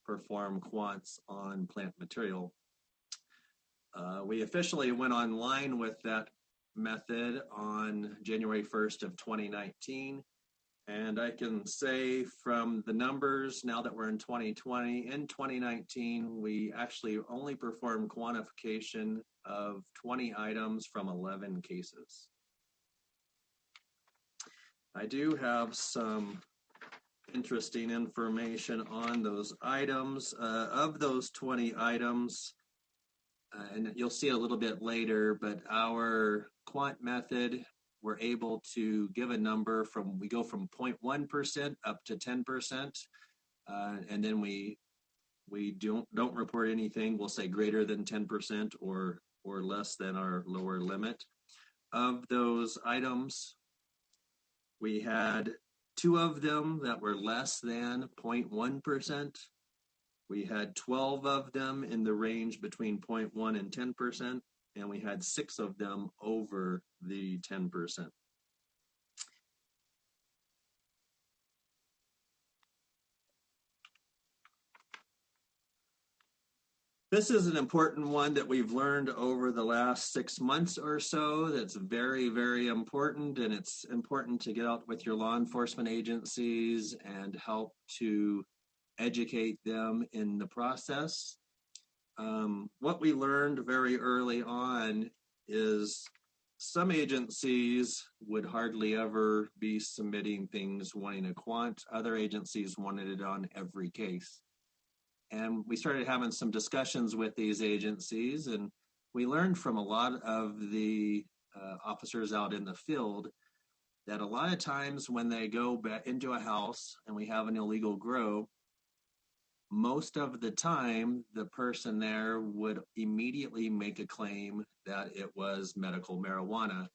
S3: perform quants on plant material. We officially went online with that method on January 1st of 2019. And I can say from the numbers, now that we're in 2020, in 2019, we actually only performed quantification of 20 items from 11 cases. I do have some interesting information on those items. Of those 20 items, and you'll see a little bit later, but our quant method, we're able to give a number we go from 0.1% up to 10%, and then we We don't report anything. We'll say greater than 10% or less than our lower limit. Of those items, we had 2 of them that were less than 0.1%. We had 12 of them in the range between 0.1 and 10%, and we had 6 of them over the 10%. This is an important one that we've learned over the last 6 months or so. That's very, very important, and it's important to get out with your law enforcement agencies and help to educate them in the process. What we learned very early on is some agencies would hardly ever be submitting things wanting a quant. Other agencies wanted it on every case. And we started having some discussions with these agencies, and we learned from a lot of the officers out in the field that a lot of times when they go back into a house and we have an illegal grow, most of the time the person there would immediately make a claim that it was medical marijuana.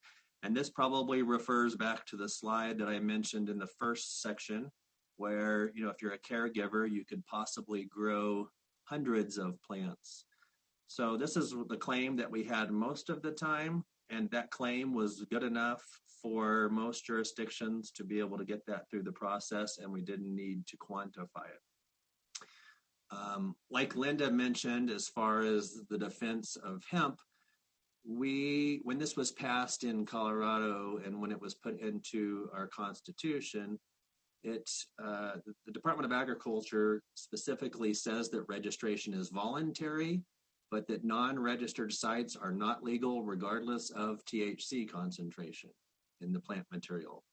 S3: And this probably refers back to the slide that I mentioned in the first section, where, if you're a caregiver, you could possibly grow hundreds of plants. So this is the claim that we had most of the time, and that claim was good enough for most jurisdictions to be able to get that through the process, and we didn't need to quantify it. Like Linda mentioned, as far as the defense of hemp, when this was passed in Colorado and when it was put into our Constitution, the Department of Agriculture specifically says that registration is voluntary, but that non-registered sites are not legal regardless of THC concentration in the plant material.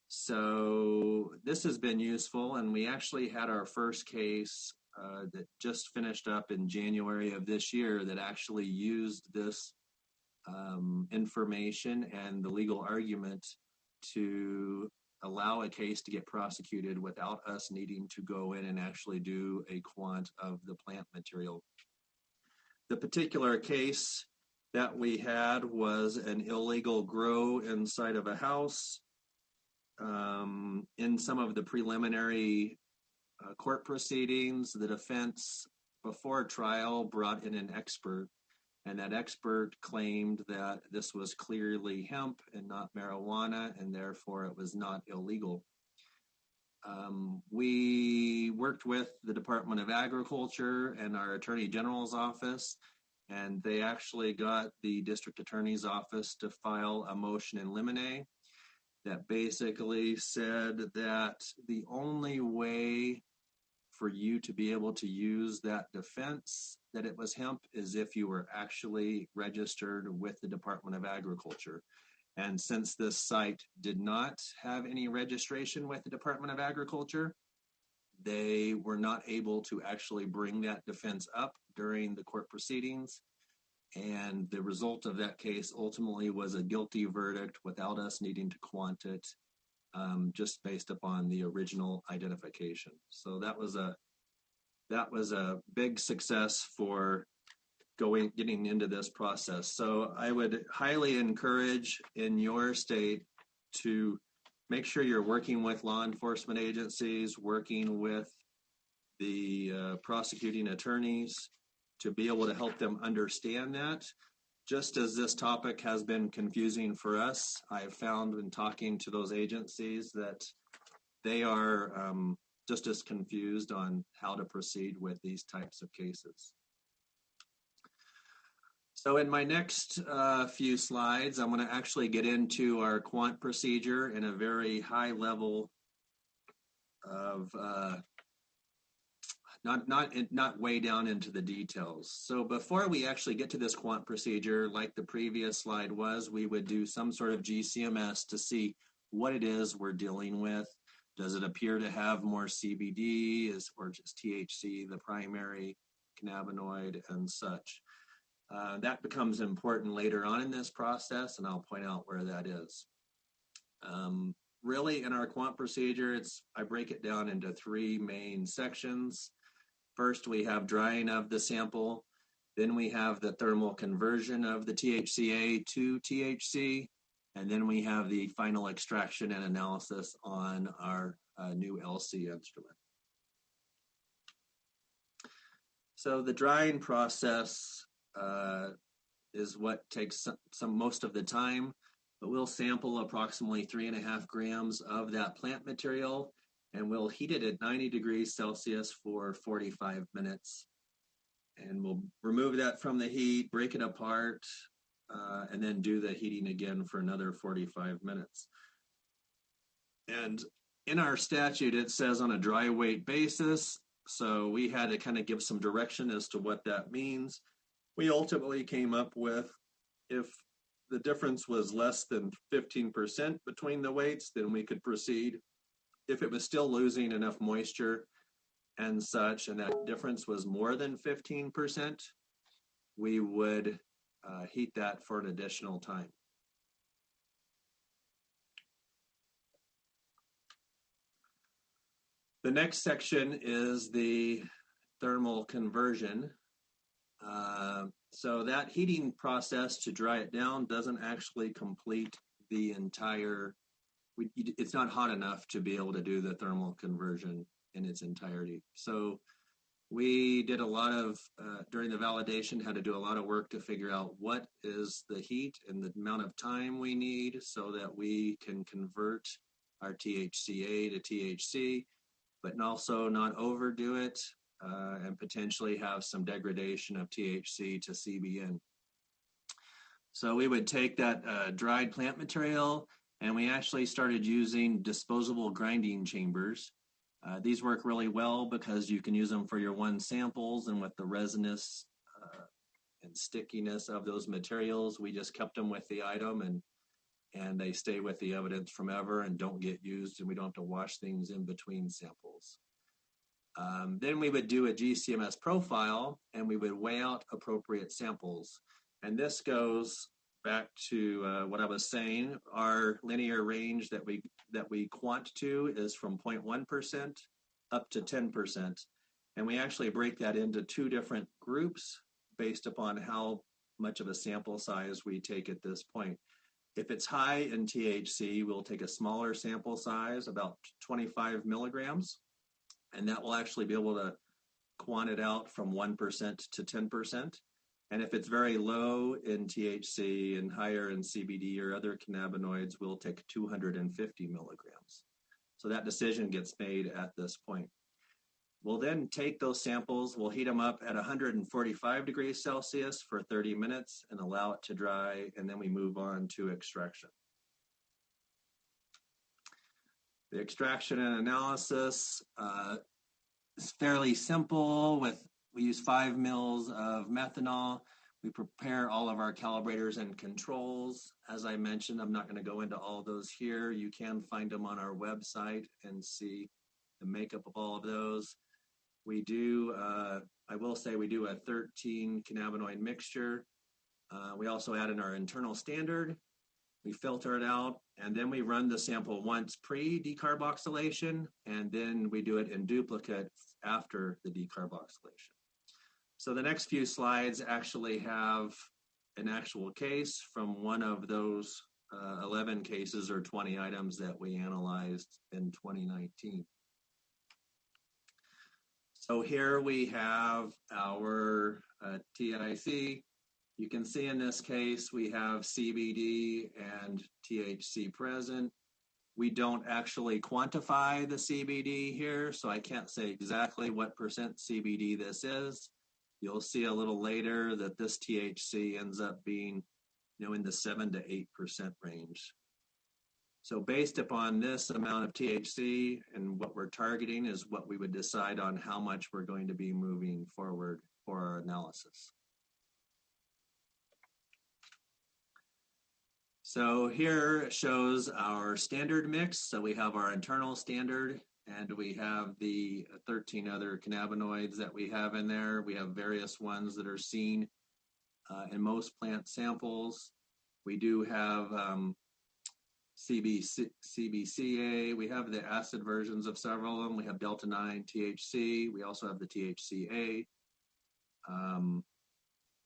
S3: So this has been useful, and we actually had our first case that just finished up in January of this year that actually used this information and the legal argument to allow a case to get prosecuted without us needing to go in and actually do a quant of the plant material. The particular case that we had was an illegal grow inside of a house. In some of the preliminary court proceedings, the defense before trial brought in an expert, and that expert claimed that this was clearly hemp and not marijuana, and therefore it was not illegal. We worked with the Department of Agriculture and our Attorney General's office, and they actually got the District Attorney's office to file a motion in limine that basically said that the only way for you to be able to use that defense that it was hemp is if you were actually registered with the Department of Agriculture. And since this site did not have any registration with the Department of Agriculture, they were not able to actually bring that defense up during the court proceedings. And the result of that case ultimately was a guilty verdict without us needing to quant it, just based upon the original identification. So that was a big success for getting into this process. So I would highly encourage in your state to make sure you're working with law enforcement agencies, working with the prosecuting attorneys to be able to help them understand that. Just as this topic has been confusing for us, I have found in talking to those agencies that they are just as confused on how to proceed with these types of cases. So in my next few slides, I'm going to actually get into our quant procedure in a very high level of not way down into the details. So before we actually get to this quant procedure, like the previous slide was, we would do some sort of GCMS to see what it is we're dealing with. Does it appear to have more CBD or just THC, the primary cannabinoid and such? That becomes important later on in this process, and I'll point out where that is. Really, in our quant procedure, I break it down into 3 main sections. First, we have drying of the sample. Then we have the thermal conversion of the THCA to THC. And then we have the final extraction and analysis on our new LC instrument. So the drying process is what takes most of the time, but we'll sample approximately 3.5 grams of that plant material, and we'll heat it at 90 degrees Celsius for 45 minutes. And we'll remove that from the heat, break it apart, and then do the heating again for another 45 minutes. And in our statute, it says on a dry weight basis, so we had to kind of give some direction as to what that means. We ultimately came up with, if the difference was less than 15% between the weights, then we could proceed. If it was still losing enough moisture and such, and that difference was more than 15%, we would heat that for an additional time. The next section is the thermal conversion. So that heating process to dry it down doesn't actually complete the entire, it's not hot enough to be able to do the thermal conversion in its entirety. So we did a lot of, during the validation, had to do a lot of work to figure out what is the heat and the amount of time we need so that we can convert our THCA to THC, but also not overdo it and potentially have some degradation of THC to CBN. So we would take that dried plant material, and we actually started using disposable grinding chambers. These work really well because you can use them for your one samples, and with the resinous and stickiness of those materials, we just kept them with the item, and they stay with the evidence forever and don't get used, and we don't have to wash things in between samples. Then we would do a GCMS profile, and we would weigh out appropriate samples. And this goes back to what I was saying. Our linear range that we quant to is from 0.1% up to 10. And we actually break that into two different groups based upon how much of a sample size we take at this point. If it's high in THC, we'll take a smaller sample size, about 25 milligrams, and that will actually be able to quant it out from 1% to 10%. And if it's very low in THC and higher in CBD or other cannabinoids, we'll take 250 milligrams. So that decision gets made at this point. We'll then take those samples, we'll heat them up at 145 degrees Celsius for 30 minutes and allow it to dry, and then we move on to extraction. The extraction and analysis is fairly simple. We use 5 mils of methanol. We prepare all of our calibrators and controls. As I mentioned, I'm not going to go into all those here. You can find them on our website and see the makeup of all of those. We do, I will say we do a 13 cannabinoid mixture. We also add in our internal standard. We filter it out, and then we run the sample once pre-decarboxylation, and then we do it in duplicate after the decarboxylation. So the next few slides actually have an actual case from one of those 11 cases or 20 items that we analyzed in 2019. So here we have our TIC. You can see in this case we have CBD and THC present. We don't actually quantify the CBD here, so I can't say exactly what percent CBD this is. You'll see a little later that this THC ends up being, in the 7 to 8% range. So based upon this amount of THC and what we're targeting is what we would decide on how much we're going to be moving forward for our analysis. So here shows our standard mix. So we have our internal standard, and we have the 13 other cannabinoids that we have in there. We have various ones that are seen in most plant samples. We do have CBCA. We have the acid versions of several of them. We have Delta 9 THC. We also have the THCA.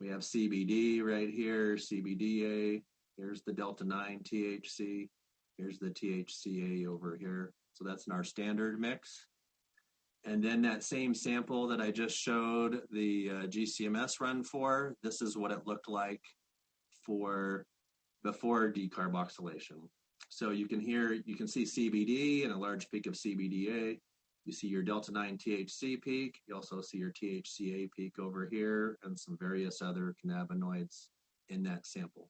S3: We have CBD right here, CBDA. Here's the Delta 9 THC. Here's the THCA over here. So that's in our standard mix. And then that same sample that I just showed the GCMS run for, this is what it looked like for before decarboxylation. So you can see CBD and a large peak of CBDA. You see your Delta 9 THC peak. You also see your THCA peak over here and some various other cannabinoids in that sample.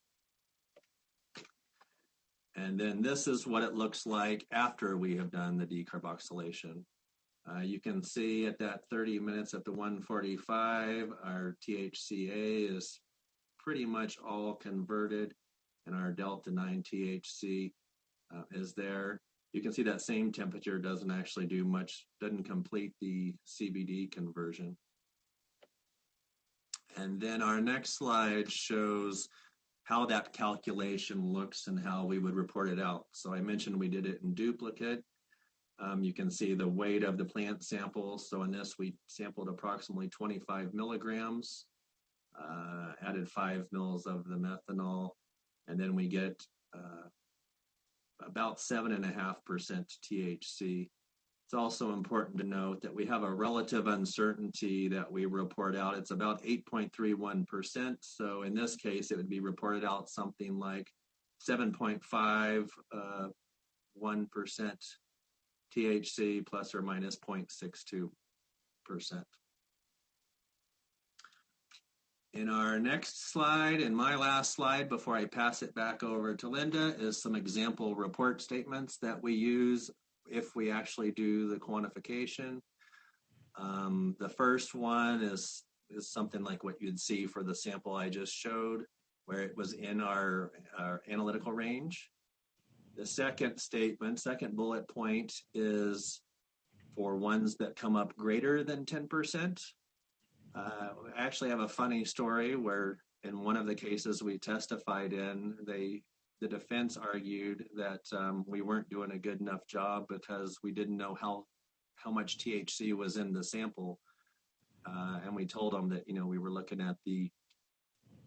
S3: And then this is what it looks like after we have done the decarboxylation. You can see at that 30 minutes at the 145, our THCA is pretty much all converted, and our Delta 9 THC is there. You can see that same temperature doesn't actually do much, doesn't complete the CBD conversion. And then our next slide shows how that calculation looks and how we would report it out. So I mentioned we did it in duplicate. You can see the weight of the plant sample. So in this, we sampled approximately 25 milligrams, added 5 mils of the methanol, and then we get about 7.5% THC. It's also important to note that we have a relative uncertainty that we report out. It's about 8.31%. So in this case, it would be reported out something like 7.51% THC plus or minus 0.62%. In our next slide, and my last slide before I pass it back over to Linda, is some example report statements that we use if we actually do the quantification. The first one is something like what you'd see for the sample I just showed, where it was in our analytical range. The second bullet point is for ones that come up greater than 10%. I actually have a funny story where in one of the cases we testified in, the defense argued that we weren't doing a good enough job because we didn't know how much THC was in the sample. And we told them that, we were looking at the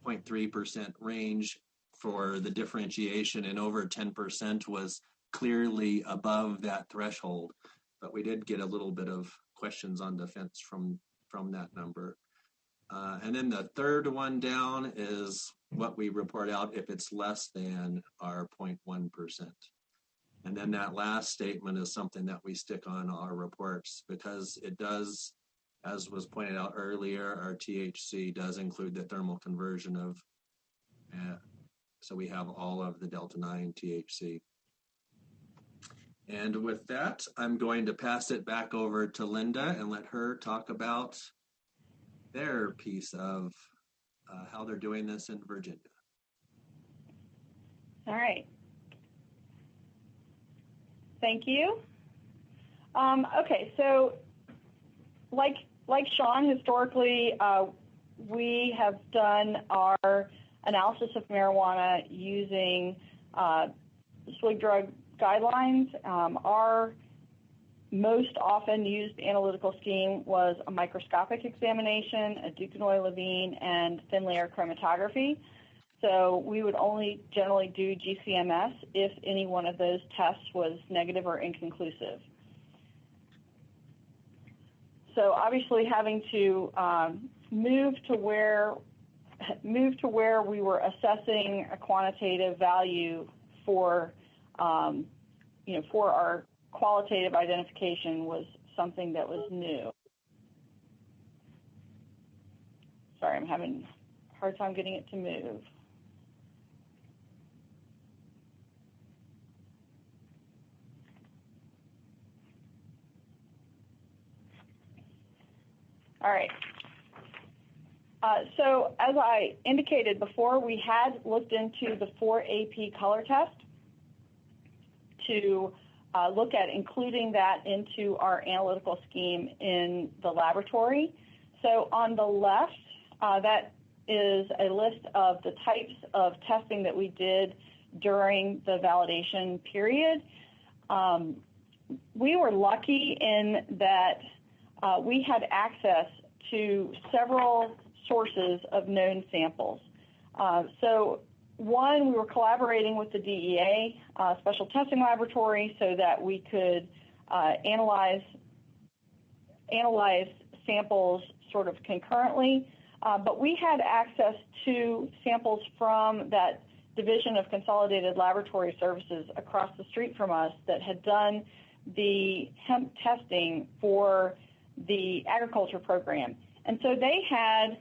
S3: 0.3% range for the differentiation, and over 10% was clearly above that threshold. But we did get a little bit of questions on defense from that number. And then the third one down is what we report out if it's less than our 0.1%. And then that last statement is something that we stick on our reports because it does, as was pointed out earlier, our THC does include the thermal conversion of, so we have all of the Delta 9 THC. And with that, I'm going to pass it back over to Linda and let her talk about their piece of how they're doing this in Virginia.
S2: All right. Thank you. Okay, so like Sean, historically, we have done our analysis of marijuana using SWIG drug guidelines. Our most often used analytical scheme was a microscopic examination, a Duquesnoy-Levine, and thin layer chromatography. So we would only generally do GCMS if any one of those tests was negative or inconclusive. So obviously having to move to where we were assessing a quantitative value for for our qualitative identification was something that was new. Sorry, I'm having a hard time getting it to move. All right. So as I indicated before, we had looked into the 4AP color test to look at including that into our analytical scheme in the laboratory. So on the left, that is a list of the types of testing that we did during the validation period. We were lucky in that we had access to several sources of known samples. So one, we were collaborating with the DEA Special Testing Laboratory so that we could analyze samples sort of concurrently, but we had access to samples from that Division of Consolidated Laboratory Services across the street from us that had done the hemp testing for the agriculture program. And so they had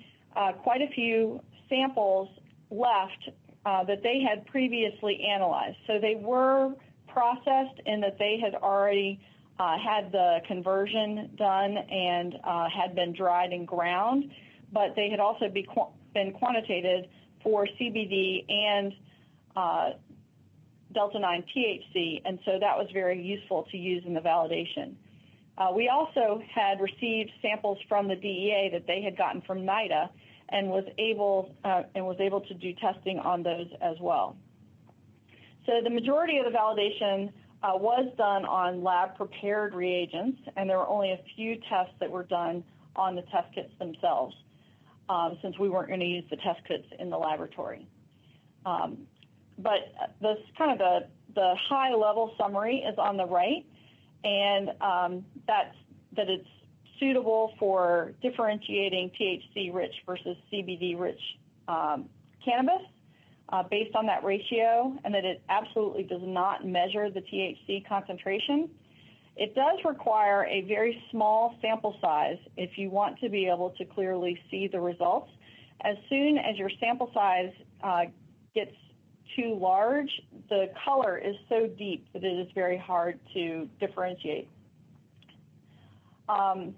S2: quite a few samples left that they had previously analyzed. So they were processed in that they had already had the conversion done and had been dried and ground, but they had also been quantitated for CBD and Delta-9 THC, and so that was very useful to use in the validation. We also had received samples from the DEA that they had gotten from NIDA and was able to do testing on those as well. So the majority of the validation was done on lab-prepared reagents, and there were only a few tests that were done on the test kits themselves, since we weren't going to use the test kits in the laboratory. But this kind of the high-level summary is on the right, and that it's suitable for differentiating THC-rich versus CBD-rich cannabis based on that ratio, and that it absolutely does not measure the THC concentration. It does require a very small sample size if you want to be able to clearly see the results. As soon as your sample size gets too large, the color is so deep that it is very hard to differentiate. And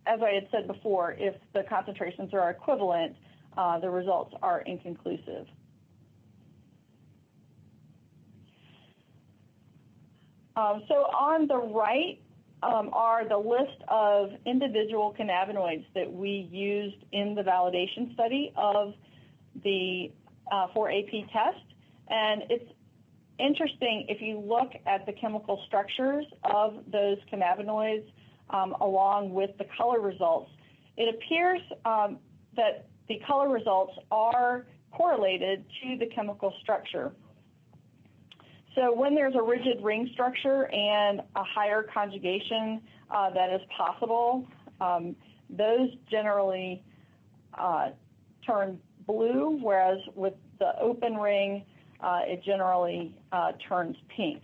S2: as I had said before, if the concentrations are equivalent, the results are inconclusive. So on the right are the list of individual cannabinoids that we used in the validation study of the 4AP test. And it's interesting if you look at the chemical structures of those cannabinoids along with the color results, it appears that the color results are correlated to the chemical structure. So when there's a rigid ring structure and a higher conjugation that is possible, those generally turn blue, whereas with the open ring, it generally turns pink.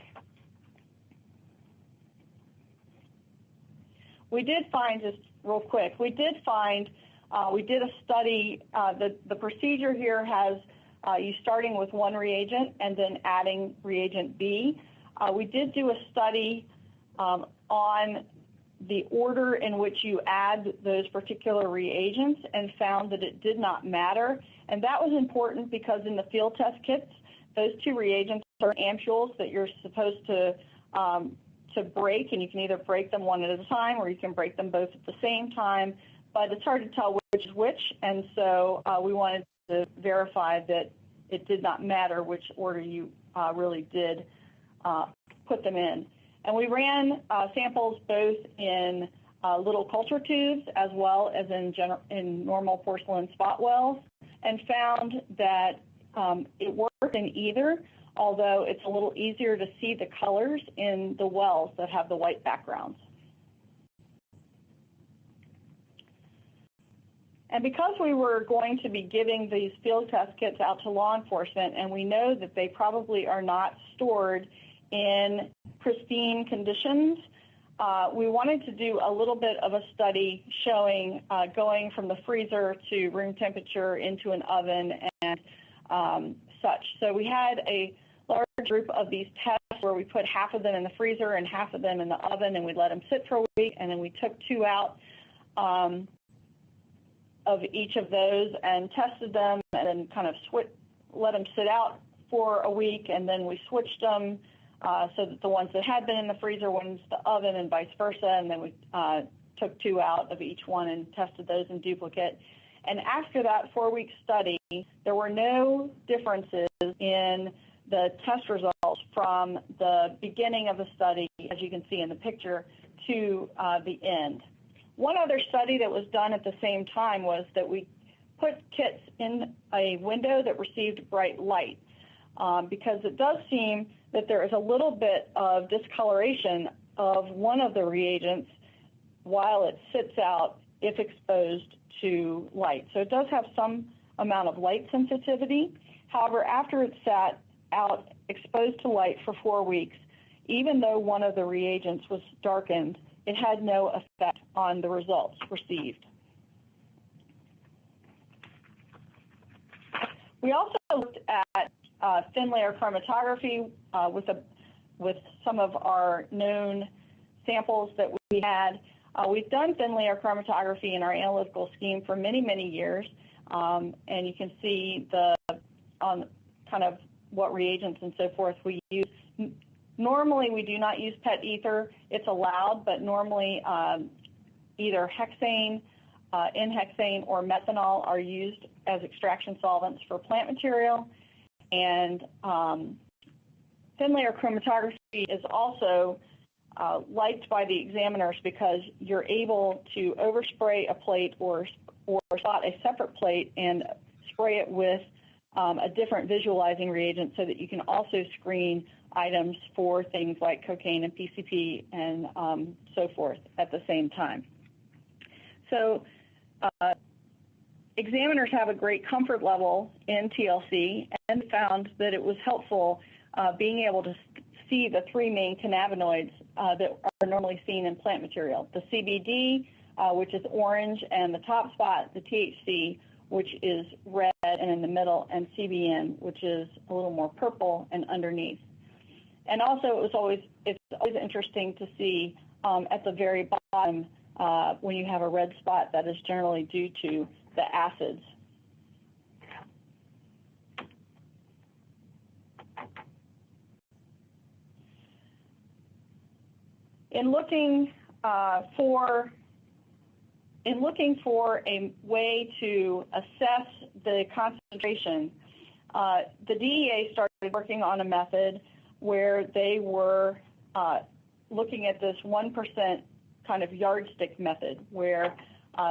S2: We did find, just real quick, we did a study, the procedure here has you starting with one reagent and then adding reagent B. We did do a study on the order in which you add those particular reagents and found that it did not matter. And that was important because in the field test kits, those two reagents are ampules that you're supposed to break, and you can either break them one at a time or you can break them both at the same time, but it's hard to tell which is which, and so we wanted to verify that it did not matter which order you really did put them in. And we ran samples both in little culture tubes as well as in normal porcelain spot wells, and found that it worked in either, although it's a little easier to see the colors in the wells that have the white backgrounds. And because we were going to be giving these field test kits out to law enforcement, and we know that they probably are not stored in pristine conditions, we wanted to do a little bit of a study showing going from the freezer to room temperature into an oven and such. So we had a large group of these tests where we put half of them in the freezer and half of them in the oven, and we let them sit for a week, and then we took two out of each of those and tested them, and then kind of let them sit out for a week, and then we switched them so that the ones that had been in the freezer went into the oven and vice versa, and then we took two out of each one and tested those in duplicate. And after that 4-week study, there were no differences in the test results from the beginning of the study, as you can see in the picture, to the end. One other study that was done at the same time was that we put kits in a window that received bright light, because it does seem that there is a little bit of discoloration of one of the reagents while it sits out if exposed to light. So it does have some amount of light sensitivity. However, after it sat out exposed to light for 4 weeks, even though one of the reagents was darkened, it had no effect on the results received. We also looked at thin layer chromatography with some of our known samples that we had. We've done thin layer chromatography in our analytical scheme for many, many years, and you can see on kind of what reagents and so forth we use. Normally, we do not use PET ether. It's allowed, but normally either hexane, N-hexane, or methanol are used as extraction solvents for plant material. And thin layer chromatography is also liked by the examiners because you're able to overspray a plate or spot a separate plate and spray it with a different visualizing reagent so that you can also screen items for things like cocaine and PCP and so forth at the same time. So examiners have a great comfort level in TLC and found that it was helpful being able to see the 3 main cannabinoids that are normally seen in plant material. The CBD, which is orange, and the top spot, the THC, which is red and in the middle, and CBN, which is a little more purple and underneath. And also it's always interesting to see at the very bottom when you have a red spot, that is generally due to the acids. In looking for a way to assess the concentration, the DEA started working on a method where they were looking at this 1% kind of yardstick method, where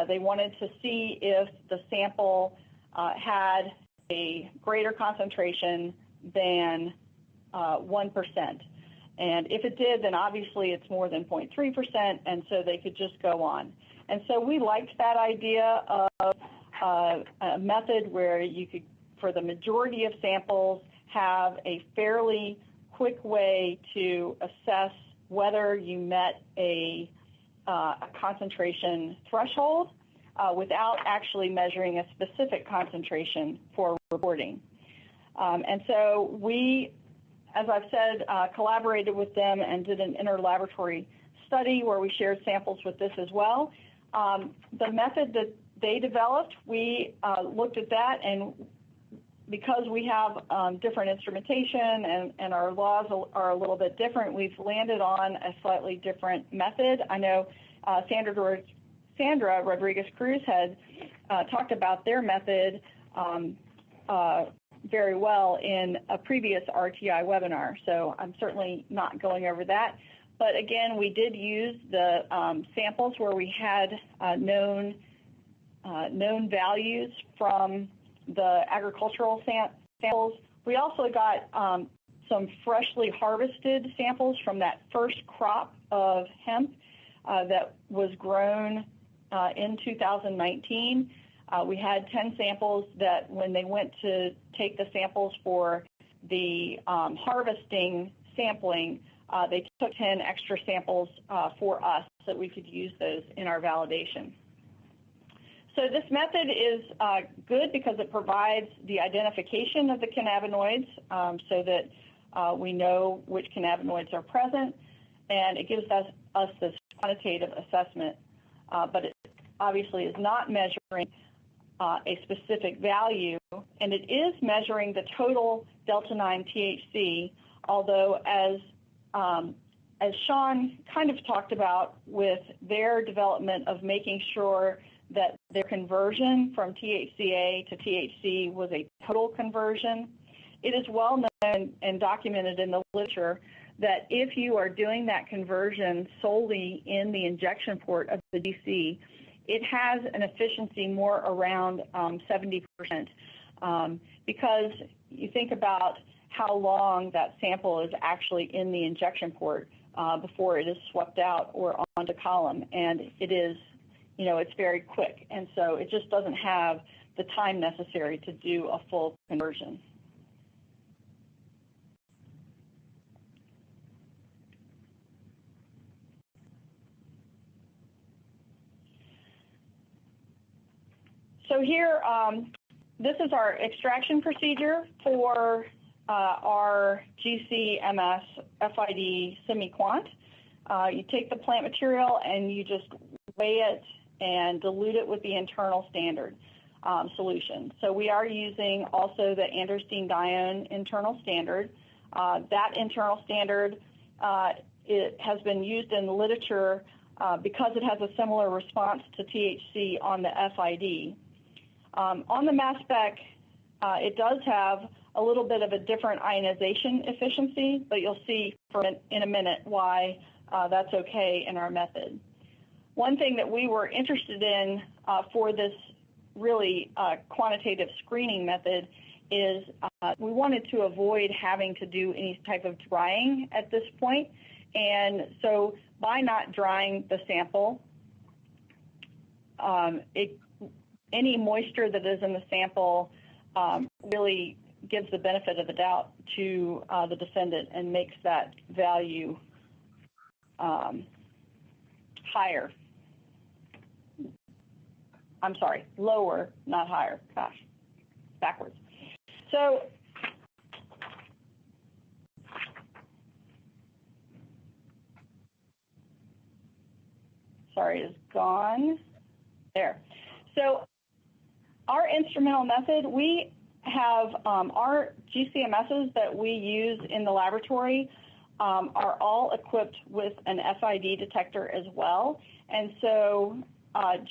S2: they wanted to see if the sample had a greater concentration than 1%. And if it did, then obviously it's more than 0.3%, and so they could just go on. And so we liked that idea of a method where you could, for the majority of samples, have a fairly quick way to assess whether you met a concentration threshold without actually measuring a specific concentration for reporting. And so we, as I've said, collaborated with them and did an interlaboratory study where we shared samples with this as well. The method that they developed, we looked at that, and because we have different instrumentation and our laws are a little bit different, we've landed on a slightly different method. I know Sandra Rodriguez-Cruz had talked about their method very well in a previous RTI webinar, so I'm certainly not going over that. But again, we did use the samples where we had known values from the agricultural samples. We also got some freshly harvested samples from that first crop of hemp that was grown in 2019. We had 10 samples that when they went to take the samples for the harvesting sampling, they took 10 extra samples for us so that we could use those in our validation. So this method is good because it provides the identification of the cannabinoids so that we know which cannabinoids are present, and it gives us this quantitative assessment, but it obviously is not measuring a specific value, and it is measuring the total delta-9 THC, although as Sean kind of talked about with their development of making sure that their conversion from THCA to THC was a total conversion. It is well known and documented in the literature that if you are doing that conversion solely in the injection port of the DC, it has an efficiency more around 70%, because you think about how long that sample is actually in the injection port before it is swept out or onto column, and it is, it's very quick, and so it just doesn't have the time necessary to do a full conversion. So here, this is our extraction procedure for our GC-MS FID semi-quant. You take the plant material and you just weigh it and dilute it with the internal standard solution. So we are using also the androstenedione internal standard. That internal standard it has been used in the literature because it has a similar response to THC on the FID. On the mass spec, it does have a little bit of a different ionization efficiency, but you'll see in a minute why that's okay in our method. One thing that we were interested in for this really quantitative screening method is we wanted to avoid having to do any type of drying at this point. And so by not drying the sample, any moisture that is in the sample really gives the benefit of the doubt to the defendant and makes that value higher. I'm sorry, lower, not higher. Gosh, backwards. So sorry, it's gone. There. So our instrumental method, we have our GCMSs that we use in the laboratory are all equipped with an FID detector as well. And so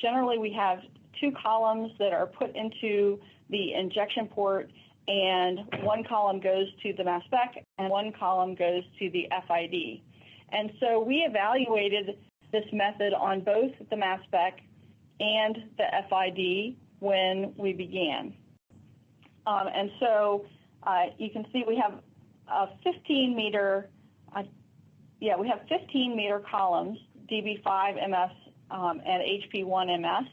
S2: generally we have 2 columns that are put into the injection port, and 1 column goes to the mass spec and 1 column goes to the FID. And so we evaluated this method on both the mass spec and the FID when we began. And so you can see we have a 15 meter columns, DB5 MS and HP1 MS,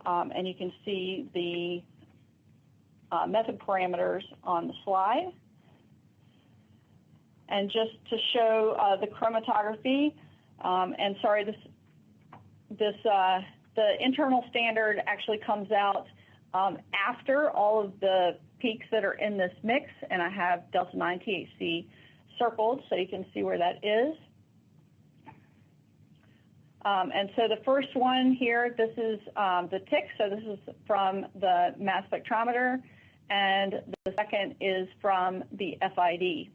S2: and you can see the method parameters on the slide. And just to show the chromatography, and sorry, the internal standard actually comes out after all of the peaks that are in this mix, and I have delta 9 THC circled so you can see where that is. And so the first one here, this is the tick, so this is from the mass spectrometer, and the second is from the FID.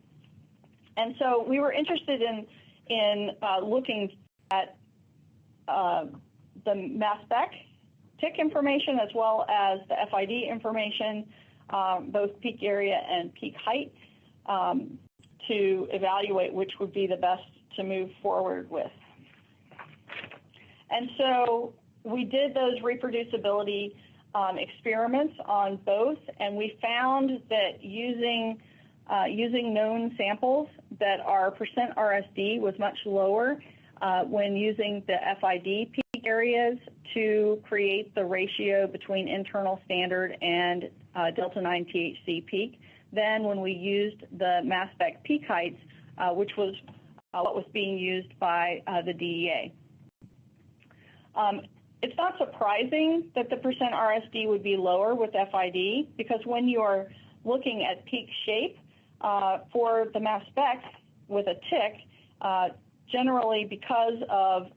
S2: And so we were interested in looking at the mass spec tick information as well as the FID information, both peak area and peak height, to evaluate which would be the best to move forward with. And so we did those reproducibility experiments on both, and we found that using known samples that our percent RSD was much lower when using the FID peak areas to create the ratio between internal standard and delta 9 THC peak than when we used the mass spec peak heights, which was what was being used by the DEA. It's not surprising that the percent RSD would be lower with FID, because when you are looking at peak shape for the mass spec with a tick, generally because of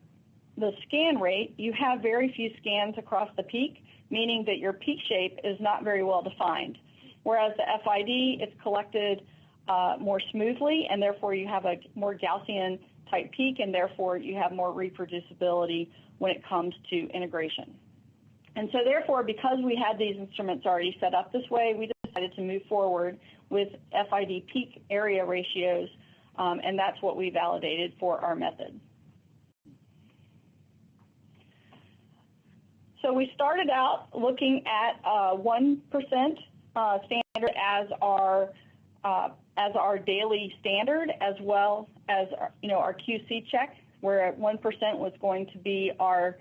S2: the scan rate, you have very few scans across the peak, meaning that your peak shape is not very well defined. Whereas the FID, it's collected more smoothly, and therefore you have a more Gaussian type peak, and therefore you have more reproducibility when it comes to integration. And so therefore, because we had these instruments already set up this way, we decided to move forward with FID peak area ratios, and that's what we validated for our method. So we started out looking at 1% standard as our daily standard, as well as our QC check, where 1% was going to be our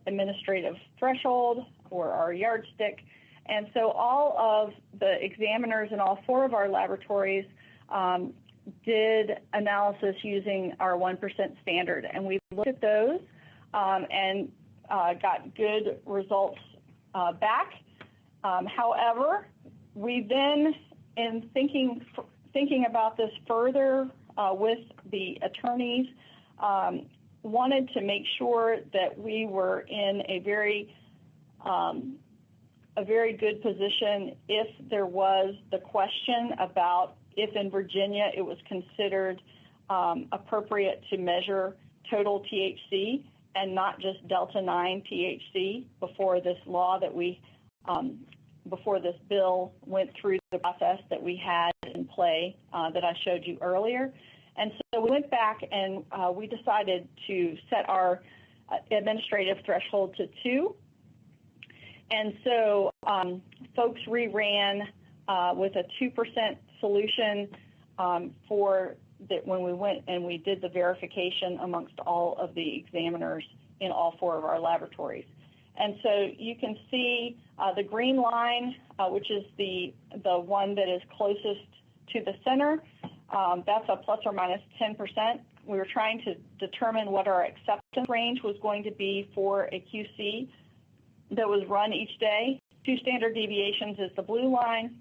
S2: administrative threshold or our yardstick. And so all of the examiners in all 4 of our laboratories did analysis using our 1% standard, and we looked at those and got good results back. However, we then, in thinking about this further with the attorneys, wanted to make sure that we were in a very good position if there was the question about if in Virginia it was considered appropriate to measure total THC and not just delta-9 THC before this law that before this bill went through the process that we had in play that I showed you earlier. And so we went back and we decided to set our administrative threshold to 2. And so folks reran with a 2% solution for that when we went and we did the verification amongst all of the examiners in all 4 of our laboratories. And so you can see the green line, which is the one that is closest to the center. That's a plus or minus 10%. We were trying to determine what our acceptance range was going to be for a QC that was run each day. 2 standard deviations is the blue line,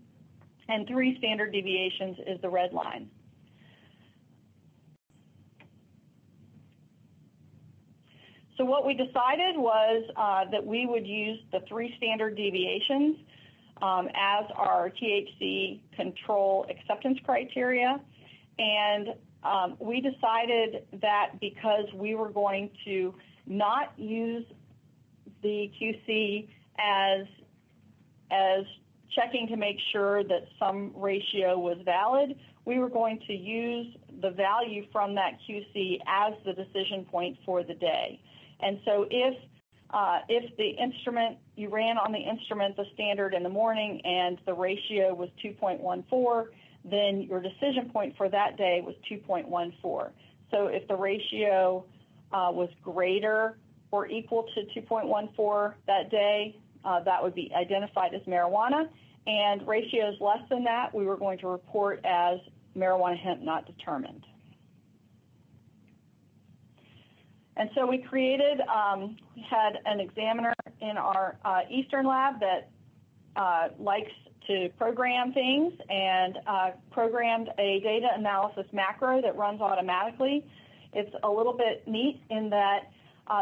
S2: and 3 standard deviations is the red line. So what we decided was that we would use the 3 standard deviations as our THC control acceptance criteria. And we decided that because we were going to not use the QC as checking to make sure that some ratio was valid, we were going to use the value from that QC as the decision point for the day. And so if the instrument, you ran on the instrument the standard in the morning and the ratio was 2.14, then your decision point for that day was 2.14. So if the ratio was greater or equal to 2.14 that day, that would be identified as marijuana. And ratios less than that, we were going to report as marijuana hemp not determined. And so we created, we had an examiner in our Eastern lab that likes to program things and programmed a data analysis macro that runs automatically. It's a little bit neat in that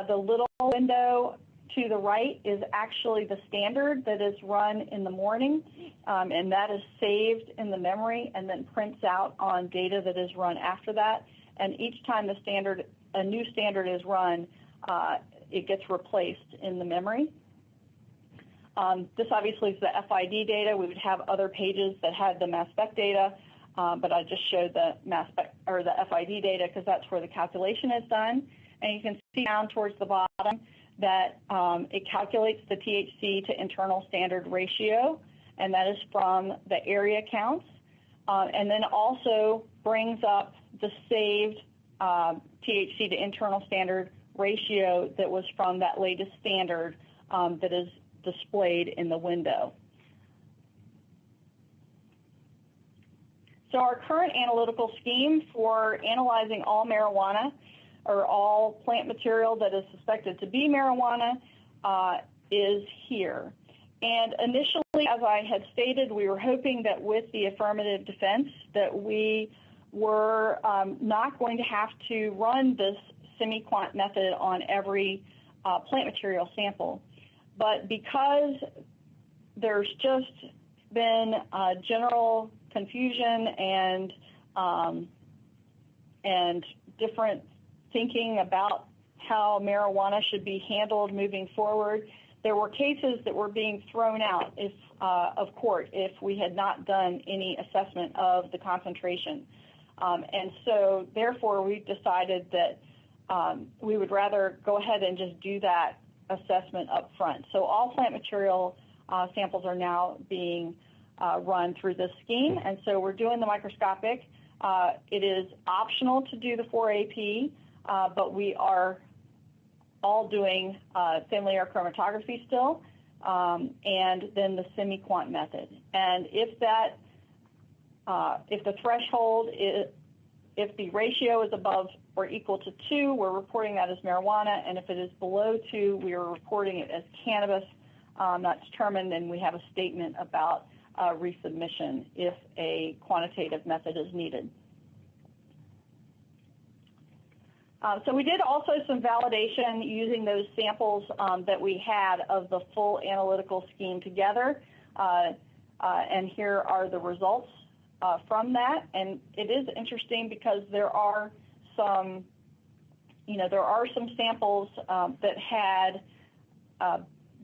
S2: the little window to the right is actually the standard that is run in the morning, and that is saved in the memory and then prints out on data that is run after that. And each time a new standard is run, it gets replaced in the memory. This obviously is the FID data. We would have other pages that had the mass spec data, but I just showed the mass spec or the FID data because that's where the calculation is done. And you can see down towards the bottom that it calculates the THC to internal standard ratio, and that is from the area counts, and then also brings up the saved THC to internal standard ratio that was from that latest standard that is displayed in the window. So our current analytical scheme for analyzing all marijuana or all plant material that is suspected to be marijuana is here. And initially, as I had stated, we were hoping that with the affirmative defense that we were not going to have to run this semi-quant method on every plant material sample. But because there's just been general confusion and different thinking about how marijuana should be handled moving forward, there were cases that were being thrown out of court if we had not done any assessment of the concentration. And so therefore we decided that we would rather go ahead and just do that assessment up front. So all plant material samples are now being run through this scheme, and so we're doing the microscopic. It is optional to do the 4AP, but we are all doing thin layer chromatography still, and then the semi-quant method. And if the threshold is, if the ratio is above or equal to 2, we're reporting that as marijuana, and if it is below 2, we are reporting it as cannabis. Not determined, and we have a statement about resubmission if a quantitative method is needed. So we did also some validation using those samples that we had of the full analytical scheme together, and here are the results from that. And it is interesting because there are some, samples that had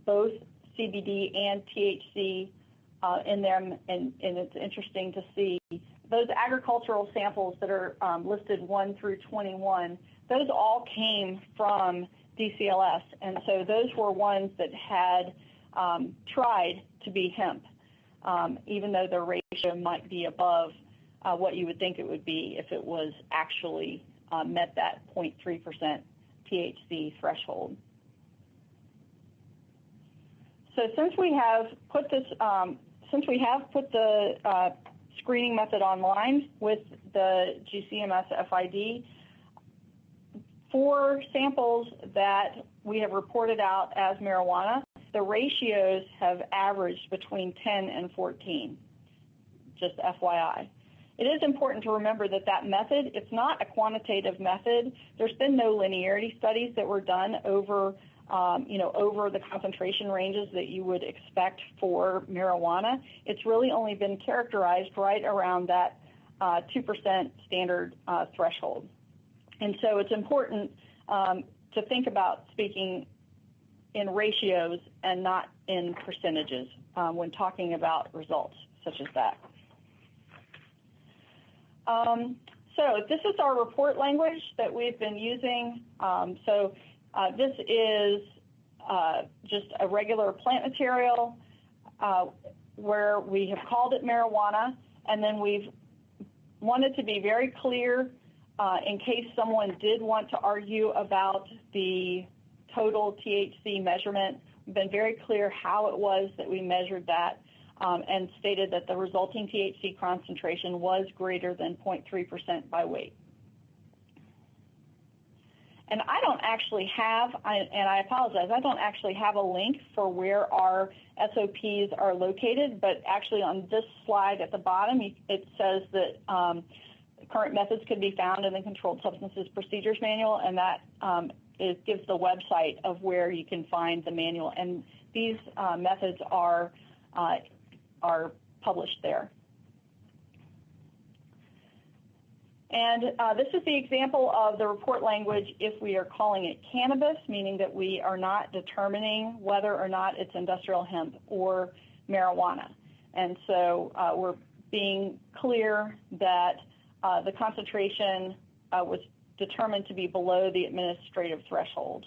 S2: both CBD and THC in them, and it's interesting to see those agricultural samples that are listed 1 through 21. Those all came from DCLS, and so those were ones that had tried to be hemp, even though the ratio might be above what you would think it would be if it was actually met that 0.3% THC threshold. So since we have put this, the screening method online with the GCMS FID, for samples that we have reported out as marijuana, the ratios have averaged between 10 and 14, just FYI. It is important to remember that that method, it's not a quantitative method. There's been no linearity studies that were done over the concentration ranges that you would expect for marijuana. It's really only been characterized right around that 2% standard threshold. And so it's important to think about speaking in ratios and not in percentages when talking about results such as that. So this is our report language that we've been using. This is just a regular plant material where we have called it marijuana, and then we've wanted to be very clear in case someone did want to argue about the total THC measurement. We've been very clear how it was that we measured that and stated that the resulting THC concentration was greater than 0.3% by weight. And I don't actually have, and I apologize, I don't actually have a link for where our SOPs are located, but actually on this slide at the bottom, it says that current methods can be found in the Controlled Substances Procedures Manual, and that gives the website of where you can find the manual. And these methods are published there. And this is the example of the report language if we are calling it cannabis, meaning that we are not determining whether or not it's industrial hemp or marijuana. And so we're being clear that the concentration was determined to be below the administrative threshold.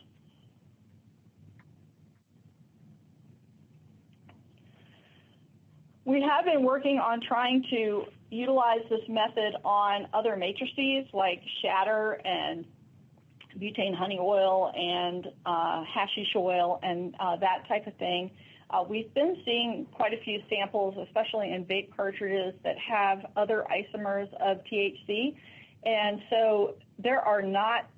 S2: We have been working on trying to utilize this method on other matrices like shatter and butane honey oil and hashish oil and that type of thing. We've been seeing quite a few samples, especially in vape cartridges, that have other isomers of THC, and so they are not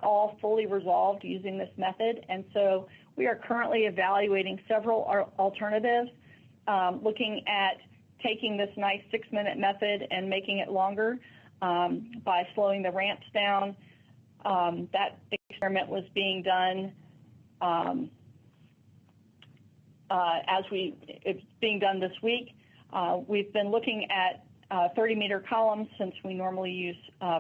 S2: all fully resolved using this method, and so we are currently evaluating several alternatives, looking at taking this nice 6-minute method and making it longer by slowing the ramps down. That experiment was being done it's being done this week. We've been looking at 30-meter columns since we normally use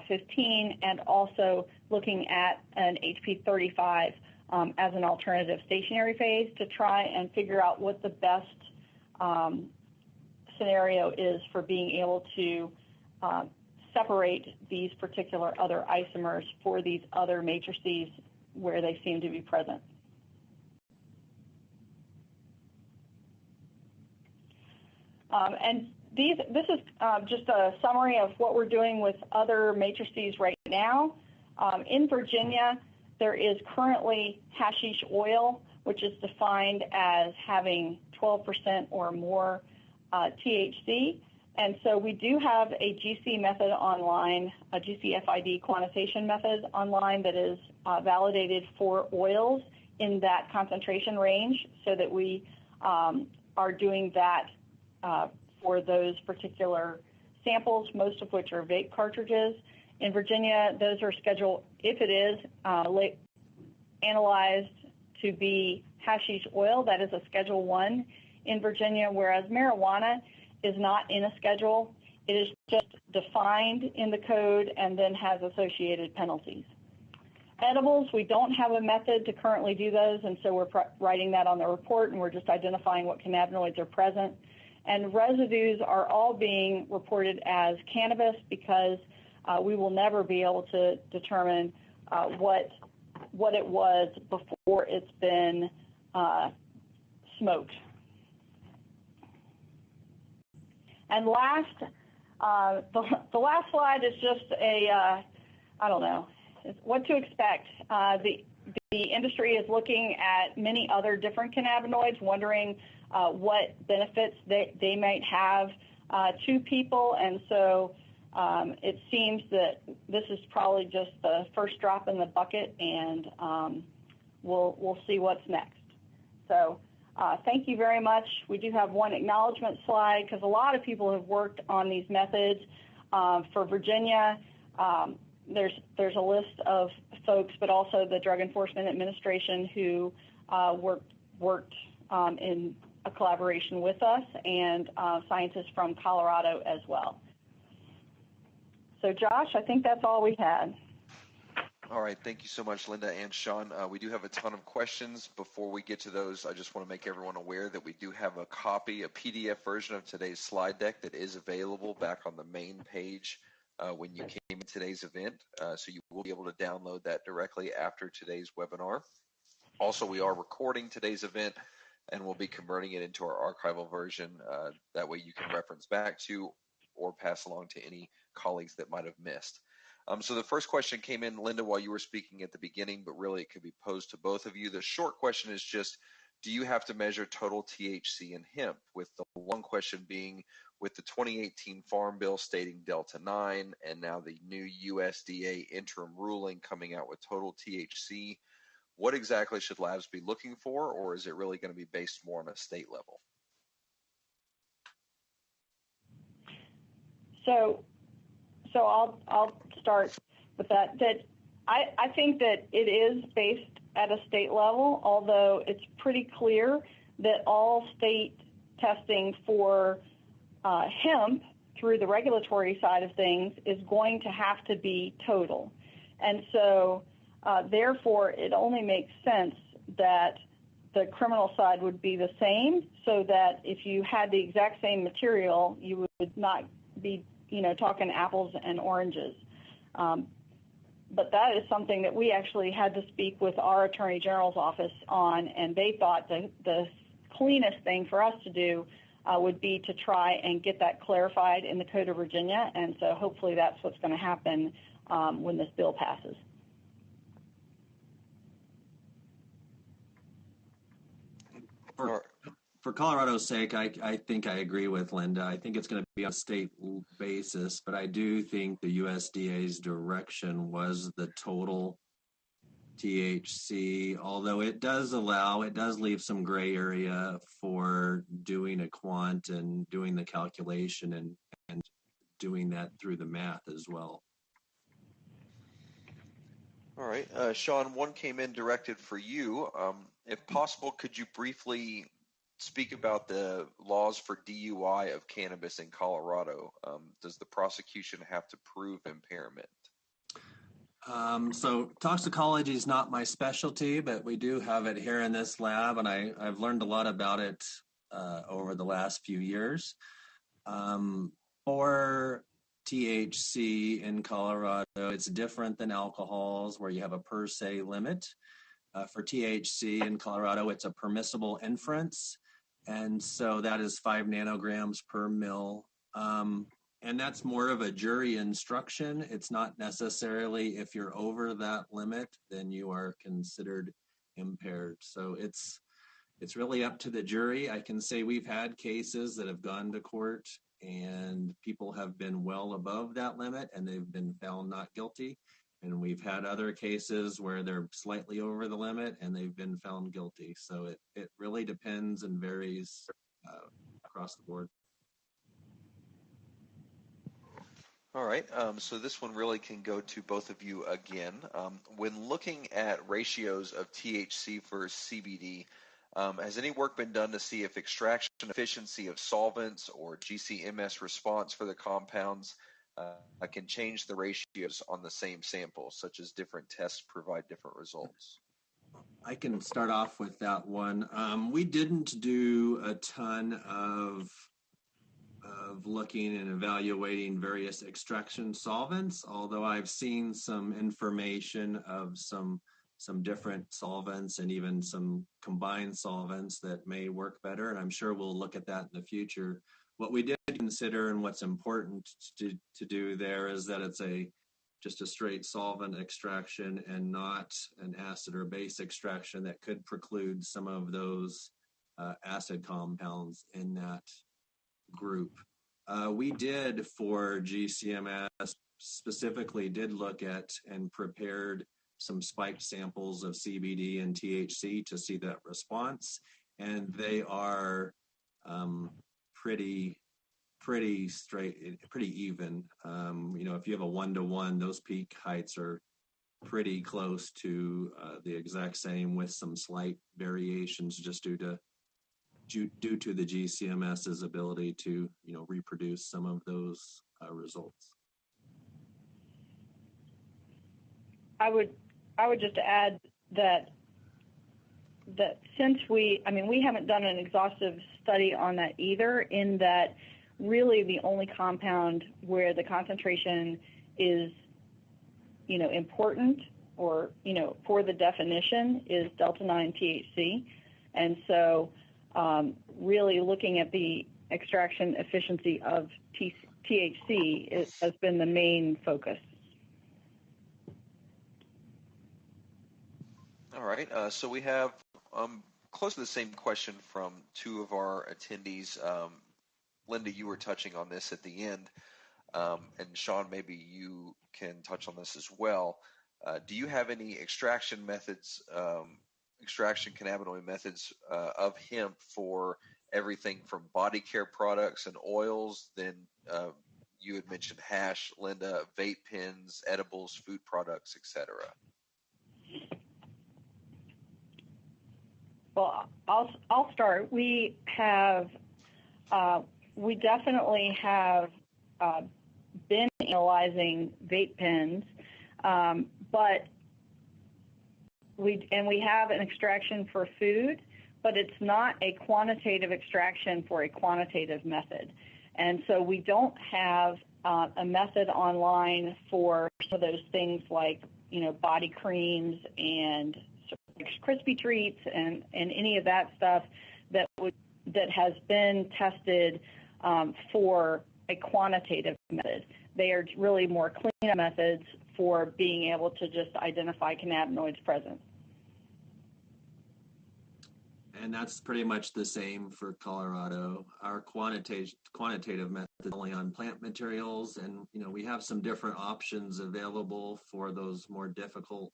S2: 15, and also looking at an HP 35 as an alternative stationary phase to try and figure out what the best scenario is for being able to separate these particular other isomers for these other matrices where they seem to be present. And this is just a summary of what we're doing with other matrices right now. In Virginia, there is currently hashish oil, which is defined as having 12% or more THC. And so we do have a GC method online, a GCFID quantitation method online that is validated for oils in that concentration range, so that we are doing that for those particular samples, most of which are vape cartridges. In Virginia, those are scheduled, if it is analyzed to be hashish oil, that is a Schedule 1 in Virginia, whereas marijuana is not in a schedule. It is just defined in the code and then has associated penalties. Edibles, we don't have a method to currently do those, and so we're writing that on the report, and we're just identifying what cannabinoids are present. And residues are all being reported as cannabis because we will never be able to determine what it was before it's been smoked. And last, the last slide is just I don't know, what to expect. The industry is looking at many other different cannabinoids, wondering what benefits they might have to people. And so it seems that this is probably just the first drop in the bucket, and we'll see what's next. So thank you very much. We do have one acknowledgement slide because a lot of people have worked on these methods. For Virginia, there's a list of folks, but also the Drug Enforcement Administration who worked in a collaboration with us, and scientists from Colorado as well. So Josh, I think that's all we had.
S1: All right, thank you so much, Linda and Sean. We do have a ton of questions. Before we get to those, I just want to make everyone aware that we do have a copy, a PDF version of today's slide deck that is available back on the main page when you came to today's event. So you will be able to download that directly after today's webinar. Also, we are recording today's event, and we'll be converting it into our archival version. That way you can reference back to or pass along to any colleagues that might have missed. So the first question came in, Linda, while you were speaking at the beginning, but really it could be posed to both of you. The short question is just, do you have to measure total THC in hemp? With the long question being, with the 2018 Farm Bill stating Delta 9 and now the new USDA interim ruling coming out with total THC, what exactly should labs be looking for, or is it really going to be based more on a state level?
S2: So I'll start with that. I think that it is based at a state level, although it's pretty clear that all state testing for hemp through the regulatory side of things is going to have to be total. And so therefore, it only makes sense that the criminal side would be the same, so that if you had the exact same material, you would not be talking apples and oranges. But that is something that we actually had to speak with our Attorney General's office on, and they thought the cleanest thing for us to do would be to try and get that clarified in the Code of Virginia, and so hopefully that's what's going to happen when this bill passes.
S3: For Colorado's sake, I think I agree with Linda. I think it's going to be on a state basis, but I do think the USDA's direction was the total THC, although it does leave some gray area for doing a quant and doing the calculation and doing that through the math as well.
S1: All right. Sean, one came in directed for you. If possible, could you briefly speak about the laws for DUI of cannabis in Colorado? Does the prosecution have to prove impairment?
S3: So toxicology is not my specialty, but we do have it here in this lab, and I've learned a lot about it over the last few years. For THC in Colorado, it's different than alcohols where you have a per se limit. For THC in Colorado, it's a permissible inference, and so that is 5 nanograms per mil. And that's more of a jury instruction. It's not necessarily if you're over that limit, then you are considered impaired. So it's really up to the jury. I can say we've had cases that have gone to court and people have been well above that limit and they've been found not guilty. And we've had other cases where they're slightly over the limit and they've been found guilty. So it really depends and varies across the board.
S1: All right, so this one really can go to both of you again. When looking at ratios of THC for CBD, has any work been done to see if extraction efficiency of solvents or GCMS response for the compounds can change the ratios on the same sample, such as different tests provide different results?
S3: I can start off with that one. We didn't do a ton of looking and evaluating various extraction solvents, although I've seen some information of some different solvents and even some combined solvents that may work better, and I'm sure we'll look at that in the future. What we did consider and what's important to do there is that it's just a straight solvent extraction and not an acid or base extraction that could preclude some of those acid compounds in that group. We did for GCMS specifically did look at and prepared some spiked samples of CBD and THC to see that response, and they are pretty straight, pretty even. If you have a 1-to-1, those peak heights are pretty close to the exact same, with some slight variations just due to the GCMS's ability to reproduce some of those results.
S2: I would just add that since we haven't done an exhaustive study on that either, in that really the only compound where the concentration is important or for the definition is delta-9 THC, and so really looking at the extraction efficiency of THC has been the main focus.
S1: All right, so we have close to the same question from two of our attendees. Linda, you were touching on this at the end, and Sean, maybe you can touch on this as well. Do you have any extraction methods, extraction cannabinoid methods of hemp for everything from body care products and oils? Then you had mentioned hash, Linda, vape pens, edibles, food products, etc.
S2: Well, I'll start. We definitely have been analyzing vape pens, but we have an extraction for food, but it's not a quantitative extraction for a quantitative method. And so we don't have a method online for some of those things like, body creams and crispy treats and any of that stuff that has been tested for a quantitative method. They are really more clean methods for being able to just identify cannabinoids present.
S3: And that's pretty much the same for Colorado. Our quantitative method is only on plant materials, and we have some different options available for those more difficult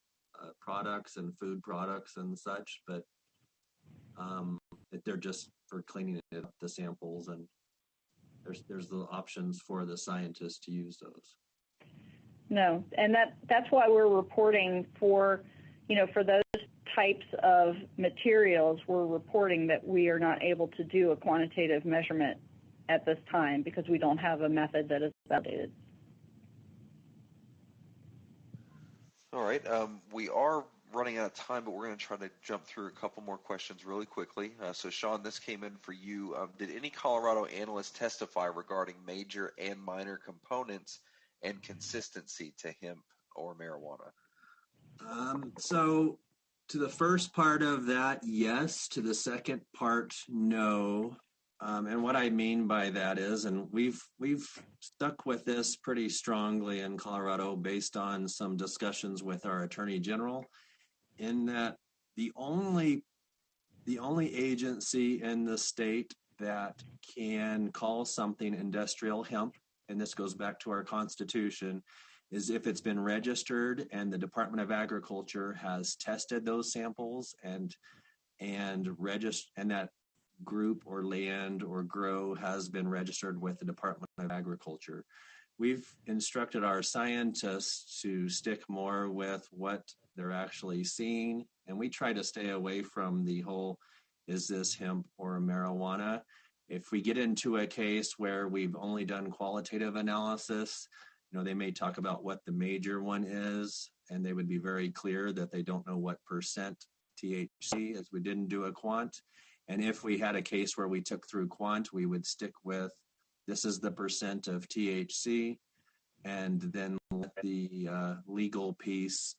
S3: products and food products and such, but they're just for cleaning it up, the samples, and there's the options for the scientists to use those.
S2: No, and that's why we're reporting for those types of materials, we're reporting that we are not able to do a quantitative measurement at this time because we don't have a method that is validated.
S1: All right. We are running out of time, but we're going to try to jump through a couple more questions really quickly. So, Sean, this came in for you. Did any Colorado analysts testify regarding major and minor components and consistency to hemp or marijuana?
S3: So to the first part of that, yes. To the second part, no. And what I mean by that is, and we've stuck with this pretty strongly in Colorado based on some discussions with our Attorney General, in that the only agency in the state that can call something industrial hemp, and this goes back to our Constitution, is if it's been registered and the Department of Agriculture has tested those samples and that group or land or grow has been registered with the Department of Agriculture. We've instructed our scientists to stick more with what they're actually seeing, and we try to stay away from the whole, is this hemp or marijuana? If we get into a case where we've only done qualitative analysis, they may talk about what the major one is, and they would be very clear that they don't know what percent THC, as we didn't do a quant. And if we had a case where we took through quant, we would stick with, this is the percent of THC, and then let the legal piece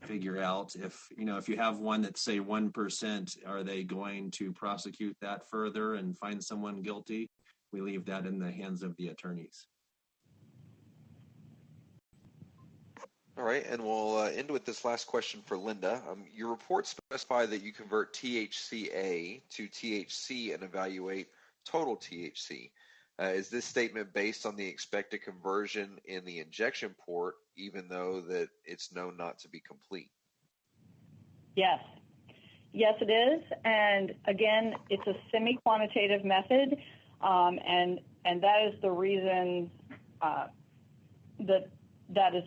S3: figure out if you have one that's, say, 1%, are they going to prosecute that further and find someone guilty? We leave that in the hands of the attorneys.
S1: All right, and we'll end with this last question for Linda. Your reports specify that you convert THCA to THC and evaluate total THC. Is this statement based on the expected conversion in the injection port, even though that it's known not to be complete?
S2: Yes. Yes, it is. And again, it's a semi-quantitative method, and that is the reason that is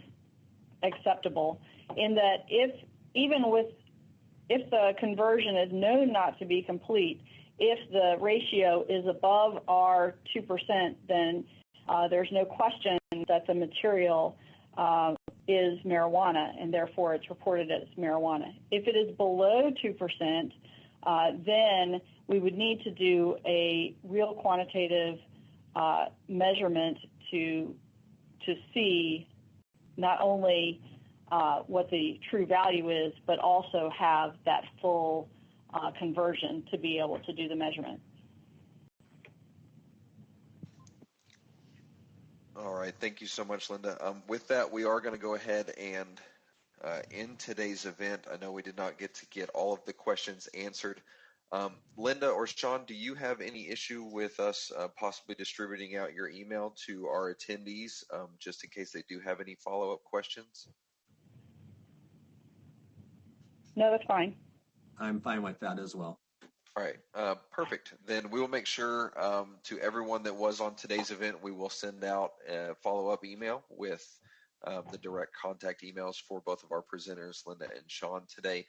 S2: acceptable, in that if the conversion is known not to be complete, if the ratio is above our 2%, then there's no question that the material is marijuana, and therefore it's reported as marijuana. If it is below 2%, then we would need to do a real quantitative measurement to see not only what the true value is, but also have that full conversion to be able to do the measurement.
S1: All right, thank you so much, Linda. With that, we are going to go ahead and end today's event. I know we did not get to get all of the questions answered. Linda or Sean, do you have any issue with us possibly distributing out your email to our attendees just in case they do have any follow-up questions?
S2: No, that's fine.
S3: I'm fine with that as well.
S1: All right, perfect. Then we will make sure to everyone that was on today's event, we will send out a follow-up email with the direct contact emails for both of our presenters, Linda and Sean, today.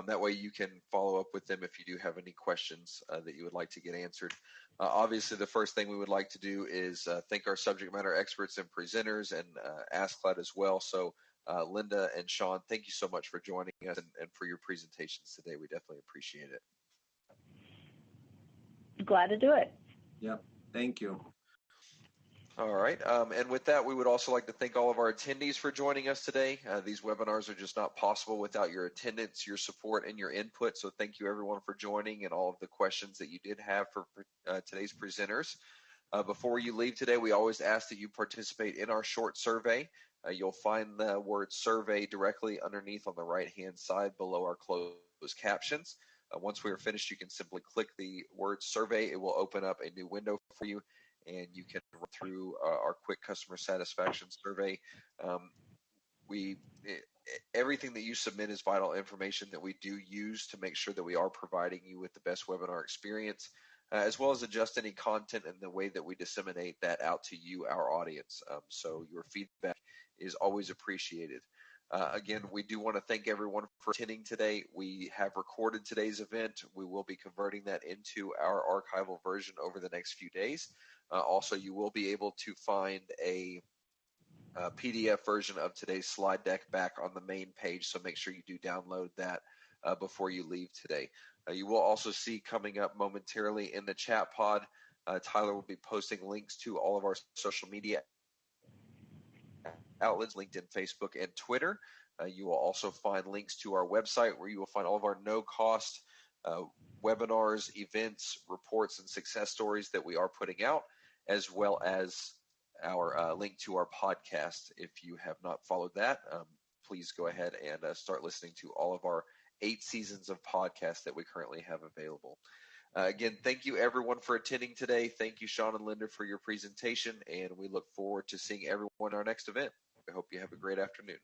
S1: That way you can follow up with them if you do have any questions that you would like to get answered. Obviously, the first thing we would like to do is thank our subject matter experts and presenters and AskCloud as well. So Linda and Sean, thank you so much for joining us and for your presentations today. We definitely appreciate it.
S2: Glad to do it.
S3: Yep, thank you.
S1: All right, and with that, we would also like to thank all of our attendees for joining us today. These webinars are just not possible without your attendance, your support, and your input. So thank you, everyone, for joining and all of the questions that you did have for today's presenters. Before you leave today, we always ask that you participate in our short survey. You'll find the word survey directly underneath on the right-hand side below our closed captions. Once we are finished, you can simply click the word survey. It will open up a new window for you, and you can run through our quick customer satisfaction survey. Everything that you submit is vital information that we do use to make sure that we are providing you with the best webinar experience, as well as adjust any content and the way that we disseminate that out to you, our audience. So your feedback is always appreciated. Again, we do want to thank everyone for attending today. We have recorded today's event. We will be converting that into our archival version over the next few days. Also, you will be able to find a PDF version of today's slide deck back on the main page, so make sure you do download that before you leave today. You will also see coming up momentarily in the chat pod, Tyler will be posting links to all of our social media outlets, LinkedIn, Facebook, and Twitter. You will also find links to our website where you will find all of our no-cost webinars, events, reports, and success stories that we are putting out, as well as our link to our podcast. If you have not followed that, please go ahead and start listening to all of our 8 seasons of podcasts that we currently have available. Again, thank you everyone for attending today. Thank you, Sean and Linda, for your presentation, and we look forward to seeing everyone at our next event. I hope you have a great afternoon.